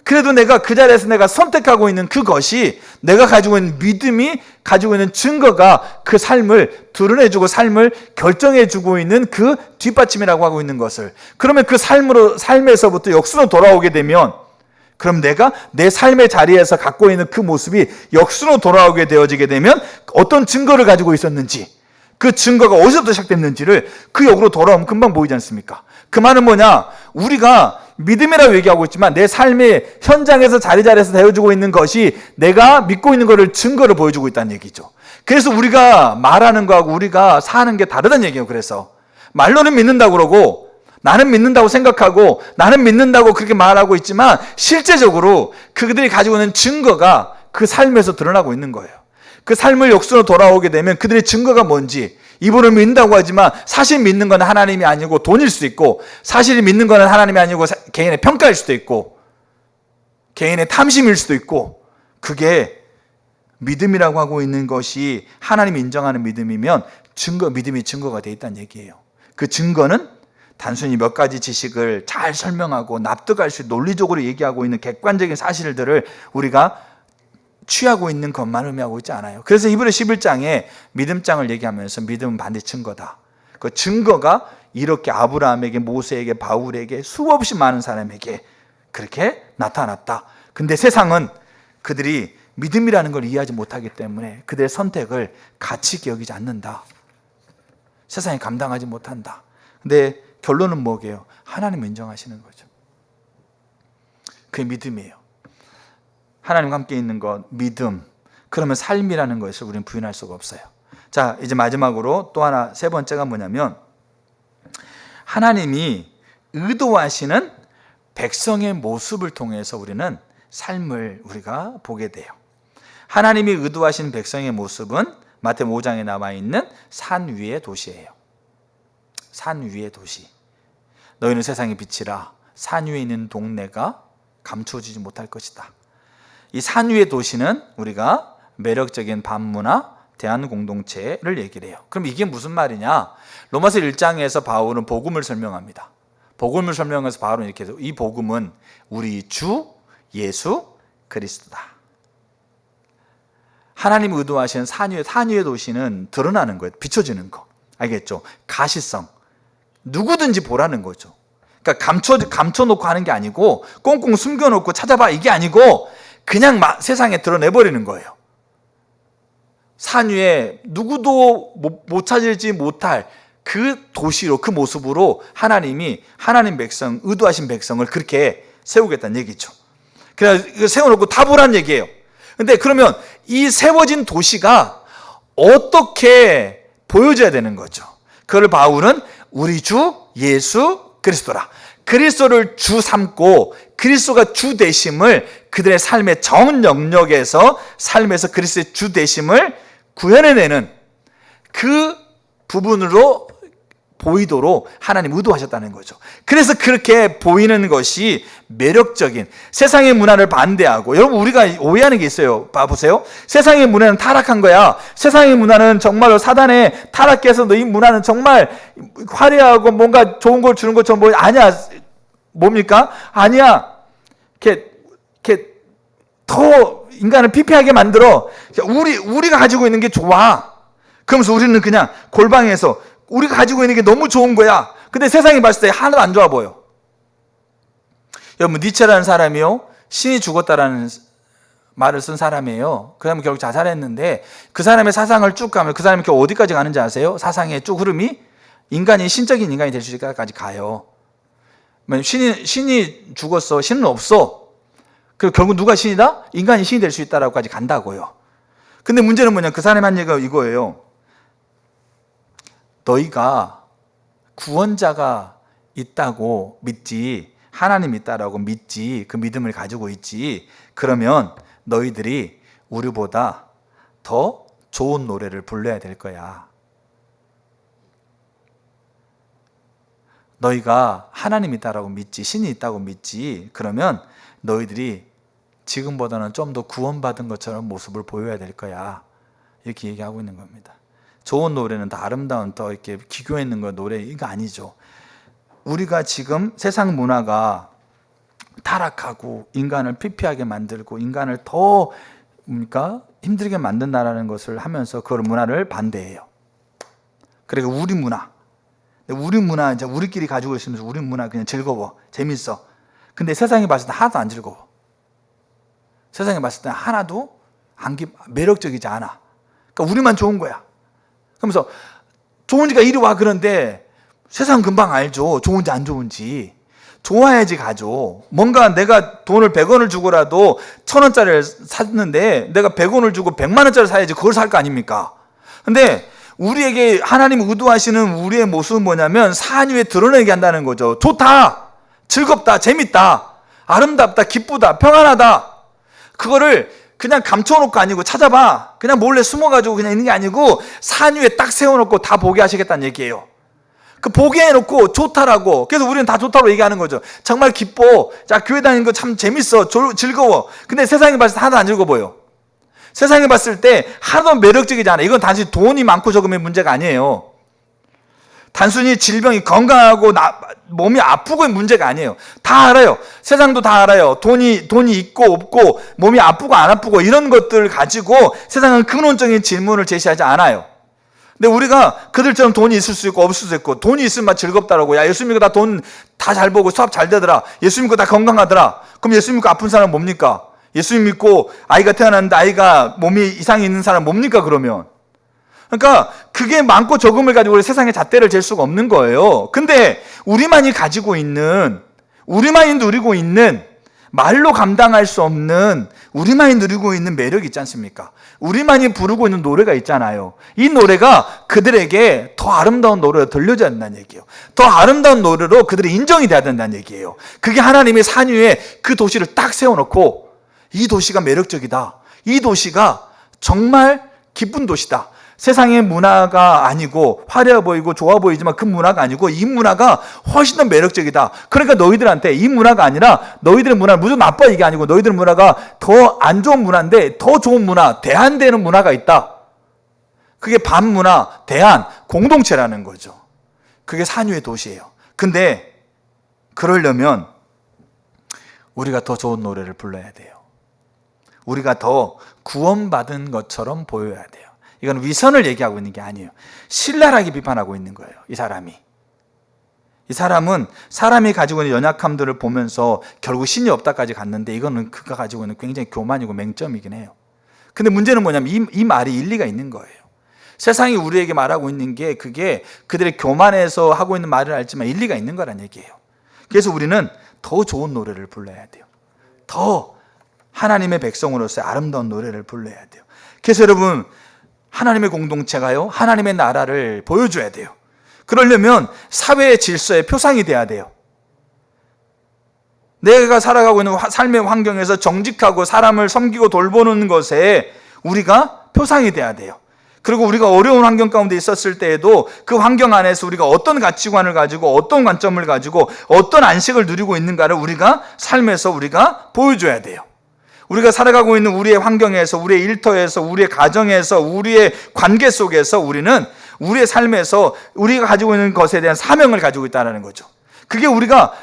그래도 내가 그 자리에서 내가 선택하고 있는 그것이, 내가 가지고 있는 믿음이 가지고 있는 증거가 그 삶을 드러내주고 삶을 결정해주고 있는 그 뒷받침이라고 하고 있는 것을, 그러면 그 삶에서부터 역순으로 돌아오게 되면, 그럼 내가 내 삶의 자리에서 갖고 있는 그 모습이 역순으로 돌아오게 되어지게 되면 어떤 증거를 가지고 있었는지, 그 증거가 어디서부터 시작됐는지를 그 역으로 돌아오면 금방 보이지 않습니까? 그 말은 뭐냐? 우리가 믿음이라고 얘기하고 있지만 내 삶의 현장에서 자리자리에서 되어주고 있는 것이 내가 믿고 있는 것을 증거를 보여주고 있다는 얘기죠. 그래서 우리가 말하는 거하고 우리가 사는 게 다르다는 얘기예요. 그래서 말로는 믿는다고 그러고, 나는 믿는다고 생각하고, 나는 믿는다고 그렇게 말하고 있지만 실제적으로 그들이 가지고 있는 증거가 그 삶에서 드러나고 있는 거예요. 그 삶을 역순으로 돌아오게 되면 그들의 증거가 뭔지, 이분을 믿는다고 하지만 사실 믿는 건 하나님이 아니고 돈일 수도 있고, 사실 믿는 건 하나님이 아니고 개인의 평가일 수도 있고, 개인의 탐심일 수도 있고, 그게 믿음이라고 하고 있는 것이 하나님이 인정하는 믿음이면 믿음이 증거가 되어 있다는 얘기예요. 그 증거는 단순히 몇 가지 지식을 잘 설명하고 납득할 수 있는 논리적으로 얘기하고 있는 객관적인 사실들을 우리가 취하고 있는 것만 의미하고 있지 않아요. 그래서 히브리 11장에 믿음장을 얘기하면서 믿음은 반드시 증거다. 그 증거가 이렇게 아브라함에게, 모세에게, 바울에게, 수없이 많은 사람에게 그렇게 나타났다. 근데 세상은 그들이 믿음이라는 걸 이해하지 못하기 때문에 그들의 선택을 가치 있게 여기지 않는다. 세상이 감당하지 못한다. 근데 결론은 뭐게요? 하나님 인정하시는 거죠. 그게 믿음이에요. 하나님과 함께 있는 것, 믿음. 그러면 삶이라는 것을 우리는 부인할 수가 없어요. 자, 이제 마지막으로 또 하나, 세 번째가 뭐냐면, 하나님이 의도하시는 백성의 모습을 통해서 우리는 삶을 우리가 보게 돼요. 하나님이 의도하시는 백성의 모습은 마태복음 5장에 나와 있는 산 위의 도시예요. 산 위의 도시. 너희는 세상의 빛이라. 산 위에 있는 동네가 감추어지지 못할 것이다. 이 산 위의 도시는 우리가 매력적인 반문화, 대한 공동체를 얘기를 해요. 그럼 이게 무슨 말이냐? 로마서 1장에서 바울은 복음을 설명합니다. 복음을 설명해서 바울은 이렇게 해서, 이 복음은 우리 주 예수 그리스도다. 하나님 의도하시는 산 위의 도시는 드러나는 거예요. 비춰지는 거. 알겠죠? 가시성. 누구든지 보라는 거죠. 그러니까 감춰놓고 하는 게 아니고, 꽁꽁 숨겨놓고 찾아봐, 이게 아니고 그냥 세상에 드러내버리는 거예요. 산 위에 누구도 못 찾을지 못할 그 도시로, 그 모습으로 하나님이 하나님 백성, 의도하신 백성을 그렇게 세우겠다는 얘기죠. 그래서 세워놓고 다 보란 얘기예요. 근데 그러면 이 세워진 도시가 어떻게 보여져야 되는 거죠? 그걸 바울은 우리 주 예수 그리스도라. 그리스도를 주 삼고 그리스도가 주 되심을 그들의 삶의 전 영역에서 삶에서 그리스도의 주 되심을 구현해내는 그 부분으로 보이도록 하나님 의도하셨다는 거죠. 그래서 그렇게 보이는 것이 매력적인, 세상의 문화를 반대하고, 여러분 우리가 오해하는 게 있어요. 봐보세요. 세상의 문화는 타락한 거야. 세상의 문화는 정말로 사단의 타락해서 너 이 문화는 정말 화려하고 뭔가 좋은 걸 주는 것처럼 보이, 아니야. 뭡니까? 아니야. 이렇게 더 인간을 피폐하게 만들어. 우리가 가지고 있는 게 좋아. 그러면서 우리는 그냥 골방에서 우리가 가지고 있는 게 너무 좋은 거야. 근데 세상이 봤을 때 하나도 안 좋아 보여. 여러분, 니체라는 사람이요, 신이 죽었다라는 말을 쓴 사람이에요. 그 사람은 결국 자살했는데 그 사람의 사상을 쭉 가면 그 사람이 결국 어디까지 가는지 아세요? 사상의 쭉 흐름이 인간이 신적인 인간이 될 수 있을까지 가요. 신이 죽었어. 신은 없어. 그리고 결국 누가 신이다? 인간이 신이 될 수 있다라고까지 간다고요. 근데 문제는 뭐냐? 그 사람이 한 얘기가 이거예요. 너희가 구원자가 있다고 믿지, 하나님 있다라고 믿지, 그 믿음을 가지고 있지, 그러면 너희들이 우리보다 더 좋은 노래를 불러야 될 거야. 너희가 하나님 있다라고 믿지, 신이 있다고 믿지, 그러면 너희들이 지금보다는 좀 더 구원받은 것처럼 모습을 보여야 될 거야. 이렇게 얘기하고 있는 겁니다. 좋은 노래는 다 아름다운, 더 이렇게 기교 있는 거 노래, 이거 아니죠. 우리가 지금 세상 문화가 타락하고 인간을 피폐하게 만들고 인간을 더 힘들게 만든다라는 것을 하면서 그 문화를 반대해요. 그리고 우리 문화, 이제 우리끼리 가지고 있으면서 우리 문화 그냥 즐거워, 재밌어. 근데 세상에 봤을 때 하나도 안 즐거워. 세상에 봤을 때 하나도 매력적이지 않아. 그러니까 우리만 좋은 거야. 그러면서 좋으니까 이리 와. 그런데 세상 금방 알죠. 좋은지 안 좋은지. 좋아야지 가죠. 뭔가 내가 돈을 100원을 주고라도 1000원짜리를 샀는데 내가 100원을 주고 100만 원짜리 사야지 그걸 살 거 아닙니까? 근데 우리에게 하나님 의도하시는 우리의 모습은 뭐냐면 산 위에 드러내게 한다는 거죠. 좋다, 즐겁다, 재밌다, 아름답다, 기쁘다, 평안하다. 그거를 그냥 감춰놓고 아니고 찾아봐. 그냥 몰래 숨어가지고 그냥 있는 게 아니고 산 위에 딱 세워놓고 다 보게 하시겠다는 얘기예요. 그 보게 해놓고 좋다라고. 그래서 우리는 다 좋다고 얘기하는 거죠. 정말 기뻐. 자, 교회 다니는 거 참 재밌어. 즐거워. 근데 세상에 봤을 때 하나도 안 즐거워 보여. 세상에 봤을 때 하나도 매력적이지 않아. 이건 단순히 돈이 많고 적음의 문제가 아니에요. 단순히 질병이 건강하고 몸이 아프고의 문제가 아니에요. 다 알아요. 세상도 다 알아요. 돈이 있고 없고 몸이 아프고 안 아프고 이런 것들을 가지고 세상은 근원적인 질문을 제시하지 않아요. 근데 우리가 그들처럼 돈이 있을 수 있고 없을 수 있고, 돈이 있으면 즐겁다라고. 야, 예수 믿고 나 돈 다 잘 벌고 수합 잘 되더라. 예수 믿고 다 건강하더라. 그럼 예수 믿고 아픈 사람은 뭡니까? 예수 믿고 아이가 태어났는데 아이가 몸이 이상이 있는 사람은 뭡니까 그러면? 그러니까 그게 많고 적음을 가지고 우리 세상에 잣대를 잴 수가 없는 거예요. 근데 우리만이 누리고 있는 말로 감당할 수 없는, 우리만이 누리고 있는 매력이 있지 않습니까? 우리만이 부르고 있는 노래가 있잖아요. 이 노래가 그들에게 더 아름다운 노래로 들려줘야 된다는 얘기예요. 더 아름다운 노래로 그들이 인정이 돼야 된다는 얘기예요. 그게 하나님의 산 위에 그 도시를 딱 세워놓고, 이 도시가 매력적이다, 이 도시가 정말 기쁜 도시다, 세상의 문화가 아니고 화려해 보이고 좋아 보이지만 그 문화가 아니고 이 문화가 훨씬 더 매력적이다. 그러니까 너희들한테 이 문화가 아니라, 너희들의 문화는 무조건 나빠 이게 아니고 너희들 문화가 더 안 좋은 문화인데 더 좋은 문화, 대안되는 문화가 있다. 그게 반문화, 대안, 공동체라는 거죠. 그게 산유의 도시예요. 근데 그러려면 우리가 더 좋은 노래를 불러야 돼요. 우리가 더 구원받은 것처럼 보여야 돼요. 이건 위선을 얘기하고 있는 게 아니에요. 신랄하게 비판하고 있는 거예요. 이 사람은 사람이 가지고 있는 연약함들을 보면서 결국 신이 없다까지 갔는데, 이거는 그가 가지고 있는 굉장히 교만이고 맹점이긴 해요. 근데 문제는 뭐냐면 이 말이 일리가 있는 거예요. 세상이 우리에게 말하고 있는 게 그게 그들의 교만에서 하고 있는 말을 알지만 일리가 있는 거란 얘기예요. 그래서 우리는 더 좋은 노래를 불러야 돼요. 더 하나님의 백성으로서의 아름다운 노래를 불러야 돼요. 그래서 여러분, 하나님의 공동체가요, 하나님의 나라를 보여줘야 돼요. 그러려면 사회의 질서의 표상이 돼야 돼요. 내가 살아가고 있는 삶의 환경에서 정직하고 사람을 섬기고 돌보는 것에 우리가 표상이 돼야 돼요. 그리고 우리가 어려운 환경 가운데 있었을 때에도 그 환경 안에서 우리가 어떤 가치관을 가지고 어떤 관점을 가지고 어떤 안식을 누리고 있는가를 우리가 삶에서 우리가 보여줘야 돼요. 우리가 살아가고 있는 우리의 환경에서, 우리의 일터에서, 우리의 가정에서, 우리의 관계 속에서 우리는 우리의 삶에서 우리가 가지고 있는 것에 대한 사명을 가지고 있다는 거죠. 그게 우리가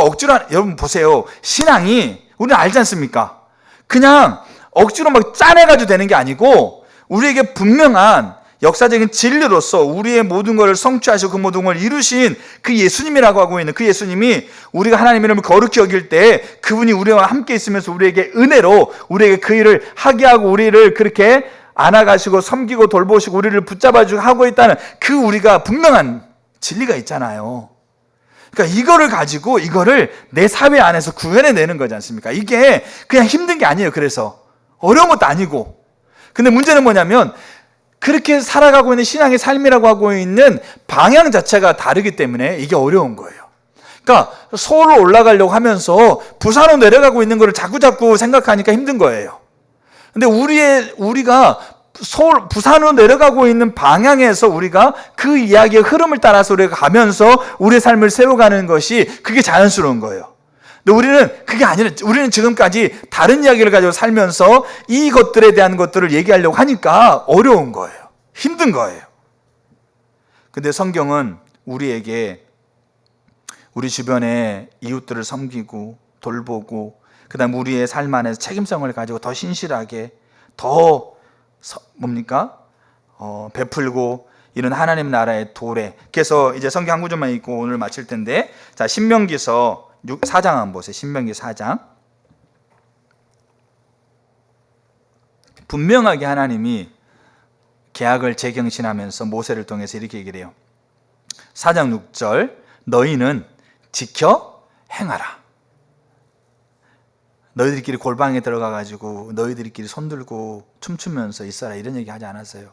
억지로 여러분 보세요. 신앙이 우리는 알지 않습니까? 그냥 억지로 막 짜내가지고 되는 게 아니고 우리에게 분명한 역사적인 진리로서 우리의 모든 것을 성취하시고 그 모든 걸 이루신 그 예수님이라고 하고 있는 그 예수님이 우리가 하나님의 이름을 거룩히 여길 때 그분이 우리와 함께 있으면서 우리에게 은혜로 우리에게 그 일을 하게 하고 우리를 그렇게 안아가시고 섬기고 돌보시고 우리를 붙잡아주고 하고 있다는 그 우리가 분명한 진리가 있잖아요. 그러니까 이거를 가지고 이거를 내 사회 안에서 구현해내는 거지 않습니까? 이게 그냥 힘든 게 아니에요. 그래서 어려운 것도 아니고. 근데 문제는 뭐냐면 그렇게 살아가고 있는 신앙의 삶이라고 하고 있는 방향 자체가 다르기 때문에 이게 어려운 거예요. 그러니까 서울로 올라가려고 하면서 부산으로 내려가고 있는 거를 자꾸자꾸 생각하니까 힘든 거예요. 근데 우리가 부산으로 내려가고 있는 방향에서 우리가 그 이야기의 흐름을 따라서 우리가 가면서 우리의 삶을 세워가는 것이 그게 자연스러운 거예요. 근데 우리는 그게 아니라 우리는 지금까지 다른 이야기를 가지고 살면서 이것들에 대한 것들을 얘기하려고 하니까 어려운 거예요. 힘든 거예요. 근데 성경은 우리에게 우리 주변의 이웃들을 섬기고 돌보고 그다음 우리의 삶 안에서 책임성을 가지고 더 신실하게 더 베풀고 이런 하나님 나라의 도래. 그래서 이제 성경 한 구절만 읽고 오늘 마칠 텐데, 자, 신명기서 4장 한번 보세요. 신명기 4장. 분명하게 하나님이 계약을 재경신하면서 모세를 통해서 이렇게 얘기를 해요. 4장 6절, 너희는 지켜 행하라. 너희들끼리 골방에 들어가가지고 너희들끼리 손들고 춤추면서 있어라, 이런 얘기 하지 않았어요.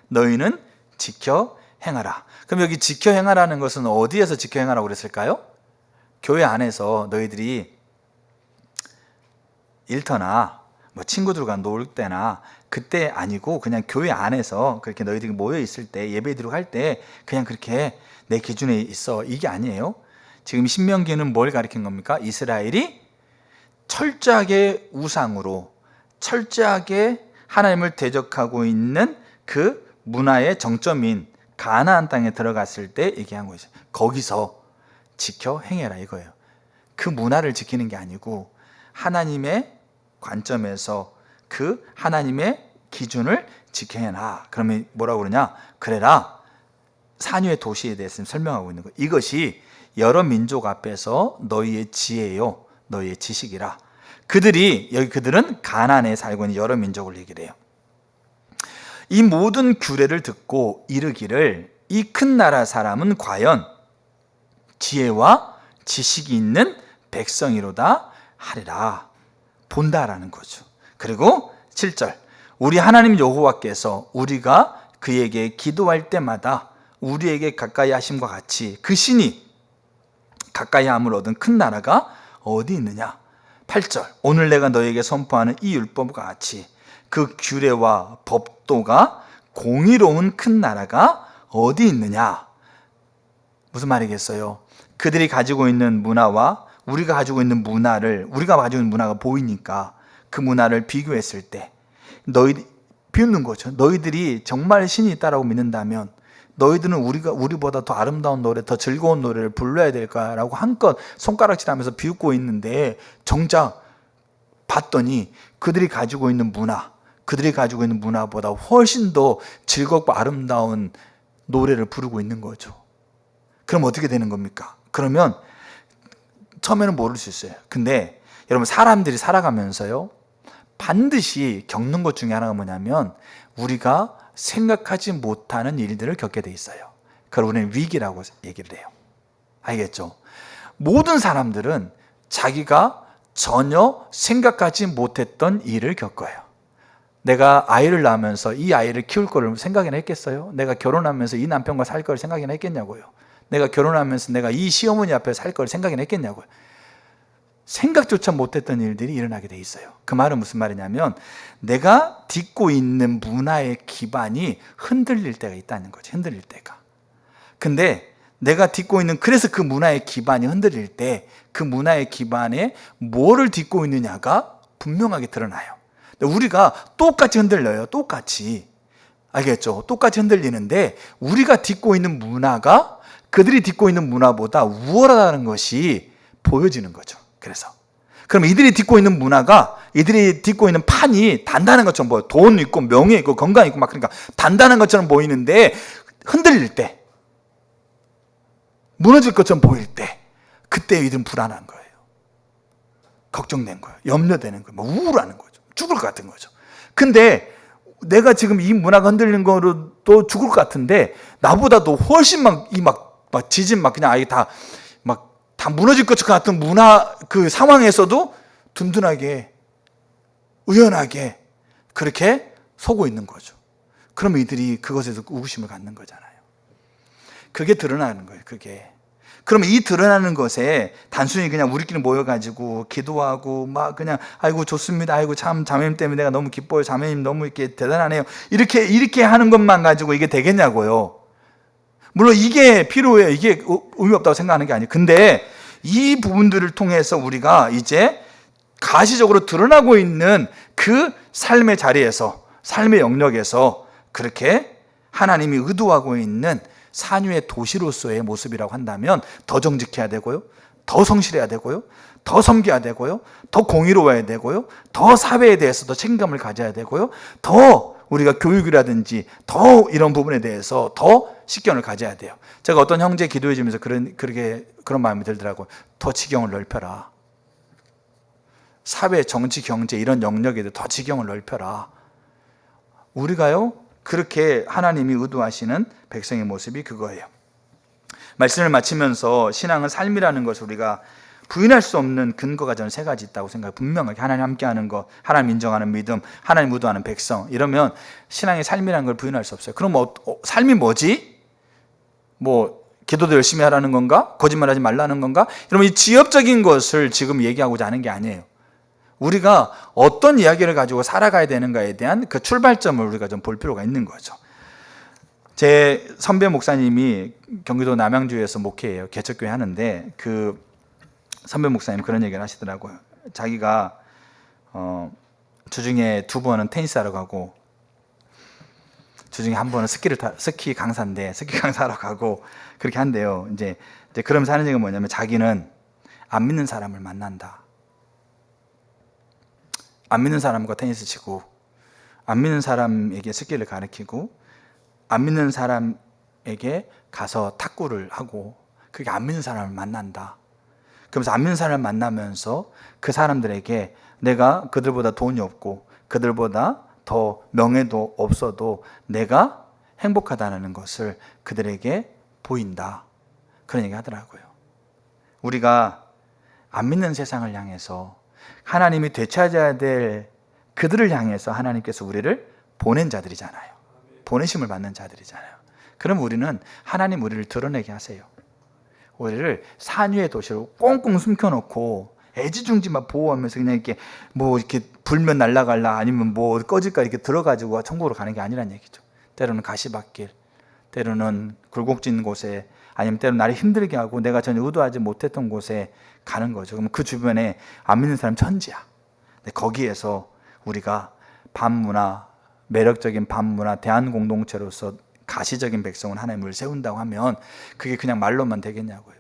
너희는 지켜 행하라. 그럼 여기 지켜 행하라는 것은 어디에서 지켜 행하라고 그랬을까요? 교회 안에서 너희들이 일터나 친구들과 놀 때나 그때 아니고 그냥 교회 안에서 그렇게 너희들이 모여 있을 때 예배 드리고 할 때 그냥 그렇게 내 기준에 있어, 이게 아니에요. 지금 신명기는 뭘 가리킨 겁니까? 이스라엘이 철저하게 우상으로 철저하게 하나님을 대적하고 있는 그 문화의 정점인 가나안 땅에 들어갔을 때 얘기한 거죠. 거기서 지켜 행해라, 이거예요. 그 문화를 지키는 게 아니고 하나님의 관점에서 그 하나님의 기준을 지켜 행해라. 그러면 뭐라고 그러냐? 그래라. 산유의 도시에 대해서 설명하고 있는 거예요. 이것이 여러 민족 앞에서 너희의 지혜요, 너희의 지식이라. 그들은 가나안에 살고 있는 여러 민족을 얘기를 해요. 이 모든 규례를 듣고 이르기를 이 큰 나라 사람은 과연 지혜와 지식이 있는 백성이로다 하리라. 본다라는 거죠. 그리고 7절, 우리 하나님 여호와께서 우리가 그에게 기도할 때마다 우리에게 가까이 하심과 같이 그 신이 가까이 함을 얻은 큰 나라가 어디 있느냐. 8절, 오늘 내가 너에게 선포하는 이 율법과 같이 그 규례와 법도가 공의로운 큰 나라가 어디 있느냐. 무슨 말이겠어요? 그들이 가지고 있는 문화와 우리가 가지고 있는 문화가 보이니까 그 문화를 비교했을 때 비웃는 거죠. 너희들이 정말 신이 있다라고 믿는다면 너희들은 우리보다 더 아름다운 노래, 더 즐거운 노래를 불러야 될까라고 한껏 손가락질하면서 비웃고 있는데, 정작 봤더니 그들이 가지고 있는 문화보다 훨씬 더 즐겁고 아름다운 노래를 부르고 있는 거죠. 그럼 어떻게 되는 겁니까? 그러면 처음에는 모를 수 있어요. 근데 여러분, 사람들이 살아가면서요, 반드시 겪는 것 중에 하나가 뭐냐면 우리가 생각하지 못하는 일들을 겪게 돼 있어요. 그걸 우리는 위기라고 얘기를 해요. 알겠죠? 모든 사람들은 자기가 전혀 생각하지 못했던 일을 겪어요. 내가 아이를 낳으면서 이 아이를 키울 거를 생각이나 했겠어요? 내가 결혼하면서 이 남편과 살 걸 생각이나 했겠냐고요? 내가 결혼하면서 내가 이 시어머니 앞에 살 걸 생각이나 했겠냐고요? 생각조차 못했던 일들이 일어나게 돼 있어요. 그 말은 무슨 말이냐면 내가 딛고 있는 문화의 기반이 흔들릴 때가 있다는 거지. 흔들릴 때가. 근데 내가 딛고 있는, 그래서 그 문화의 기반이 흔들릴 때 그 문화의 기반에 뭐를 딛고 있느냐가 분명하게 드러나요. 우리가 똑같이 흔들려요. 똑같이. 알겠죠? 똑같이 흔들리는데 우리가 딛고 있는 문화가 그들이 딛고 있는 문화보다 우월하다는 것이 보여지는 거죠. 그래서 그럼 이들이 딛고 있는 문화가, 이들이 딛고 있는 판이 단단한 것처럼 보여요. 돈 있고 명예 있고 건강 있고 막, 그러니까 단단한 것처럼 보이는데 흔들릴 때, 무너질 것처럼 보일 때, 그때 이들은 불안한 거예요. 걱정된 거예요. 염려되는 거예요. 뭐 우울하는 거죠. 죽을 것 같은 거죠. 근데 내가 지금 이 문화가 흔들린 거로도 죽을 것 같은데 나보다도 훨씬 막 지진 막 그냥 아예 다 무너질 것 같은 문화 그 상황에서도 든든하게, 의연하게 그렇게 서고 있는 거죠. 그러면 이들이 그것에서 우구심을 갖는 거잖아요. 그게 드러나는 거예요. 그게. 그러면 이 드러나는 것에 단순히 그냥 우리끼리 모여가지고 기도하고 막 그냥 아이고 좋습니다, 아이고 참 자매님 때문에 내가 너무 기뻐요, 자매님 너무 이렇게 대단하네요, 이렇게 하는 것만 가지고 이게 되겠냐고요. 물론 이게 필요해요. 이게 의미 없다고 생각하는 게 아니에요. 근데 이 부분들을 통해서 우리가 이제 가시적으로 드러나고 있는 그 삶의 자리에서, 삶의 영역에서 그렇게 하나님이 의도하고 있는 산유의 도시로서의 모습이라고 한다면 더 정직해야 되고요, 더 성실해야 되고요, 더 섬겨야 되고요, 더 공의로워야 되고요, 더 사회에 대해서 더 책임감을 가져야 되고요, 더 우리가 교육이라든지 더 이런 부분에 대해서 더 식견을 가져야 돼요. 제가 어떤 형제 기도해 주면서 그런 마음이 들더라고요. 더 지경을 넓혀라. 사회, 정치, 경제 이런 영역에도 더 지경을 넓혀라. 우리가요, 그렇게 하나님이 의도하시는 백성의 모습이 그거예요. 말씀을 마치면서 신앙은 삶이라는 것을 우리가 부인할 수 없는 근거가 저는 세 가지 있다고 생각해요. 분명하게 하나님 함께하는 것, 하나님 인정하는 믿음, 하나님 의도하는 백성, 이러면 신앙의 삶이라는 걸 부인할 수 없어요. 그럼 삶이 뭐지? 기도도 열심히 하라는 건가? 거짓말하지 말라는 건가? 이러면 이 지엽적인 것을 지금 얘기하고자 하는 게 아니에요. 우리가 어떤 이야기를 가지고 살아가야 되는가에 대한 그 출발점을 우리가 좀 볼 필요가 있는 거죠. 제 선배 목사님이 경기도 남양주에서 목회해요. 개척교회 하는데 그 선배 목사님 그런 얘기를 하시더라고요. 자기가 주중에 2번은 테니스하러 가고 주중에 1번은 스키 강사인데 스키 강사하러 가고 그렇게 한대요. 이제 그러면서 하는 얘기가 뭐냐면 자기는 안 믿는 사람을 만난다. 안 믿는 사람과 테니스 치고, 안 믿는 사람에게 스키를 가르치고, 안 믿는 사람에게 가서 탁구를 하고, 그게 안 믿는 사람을 만난다. 그러면서 안 믿는 사람을 만나면서 그 사람들에게 내가 그들보다 돈이 없고 그들보다 더 명예도 없어도 내가 행복하다는 것을 그들에게 보인다. 그런 얘기 하더라고요. 우리가 안 믿는 세상을 향해서 하나님이 되찾아야 될 그들을 향해서 하나님께서 우리를 보낸 자들이잖아요. 보내심을 받는 자들이잖아요. 그럼 우리는 하나님 우리를 드러내게 하세요. 우리를 산유의 도시로 꽁꽁 숨겨놓고 애지중지만 보호하면서 그냥 이렇게 이렇게 불면 날아갈라 아니면 꺼질까 이렇게 들어가지고 천국으로 가는 게 아니란 얘기죠. 때로는 가시밭길, 때로는 굴곡진 곳에, 아니면 때로는 나를 힘들게 하고 내가 전혀 의도하지 못했던 곳에 가는 거죠. 그럼 그 주변에 안 믿는 사람 천지야. 근데 거기에서 우리가 반문화, 매력적인 반문화, 대한공동체로서 가시적인 백성은 하나님을 세운다고 하면 그게 그냥 말로만 되겠냐고요.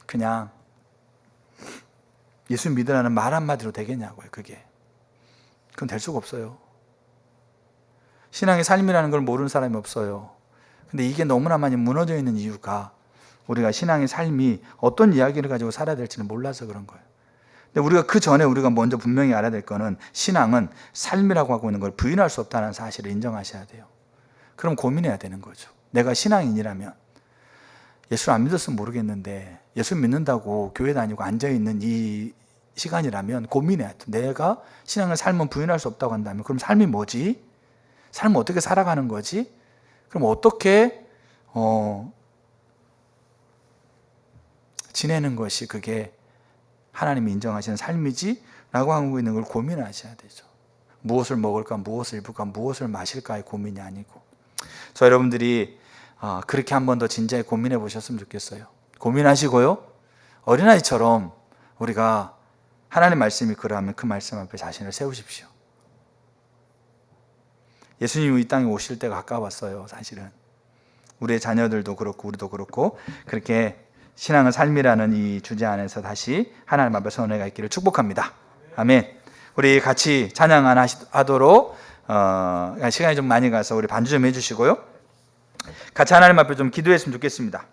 그냥 예수 믿으라는 말 한마디로 되겠냐고요. 그건 될 수가 없어요. 신앙의 삶이라는 걸 모르는 사람이 없어요. 근데 이게 너무나 많이 무너져 있는 이유가 우리가 신앙의 삶이 어떤 이야기를 가지고 살아야 될지는 몰라서 그런 거예요. 근데 우리가 그 전에 우리가 먼저 분명히 알아야 될 거는 신앙은 삶이라고 하고 있는 걸 부인할 수 없다는 사실을 인정하셔야 돼요. 그럼 고민해야 되는 거죠. 내가 신앙인이라면 예수를 안 믿었으면 모르겠는데 예수 믿는다고 교회 다니고 앉아있는 이 시간이라면 고민해야 돼. 내가 신앙을 삶은 부인할 수 없다고 한다면 그럼 삶이 뭐지? 삶은 어떻게 살아가는 거지? 그럼 어떻게 지내는 것이 그게 하나님이 인정하시는 삶이지? 라고 하고 있는 걸 고민하셔야 되죠. 무엇을 먹을까, 무엇을 입을까, 무엇을 마실까의 고민이 아니고. 저 여러분들이 그렇게 한 번 더 진지하게 고민해 보셨으면 좋겠어요. 고민하시고요, 어린아이처럼 우리가 하나님 말씀이 그러하면 그 말씀 앞에 자신을 세우십시오. 예수님이 이 땅에 오실 때가 가까웠어요. 사실은 우리의 자녀들도 그렇고 우리도 그렇고 그렇게 신앙은 삶이라는 이 주제 안에서 다시 하나님 앞에 선회가 있기를 축복합니다. 아멘. 우리 같이 찬양 하도록 시간이 좀 많이 가서 우리 반주 좀 해주시고요, 같이 하나님 앞에 좀 기도했으면 좋겠습니다.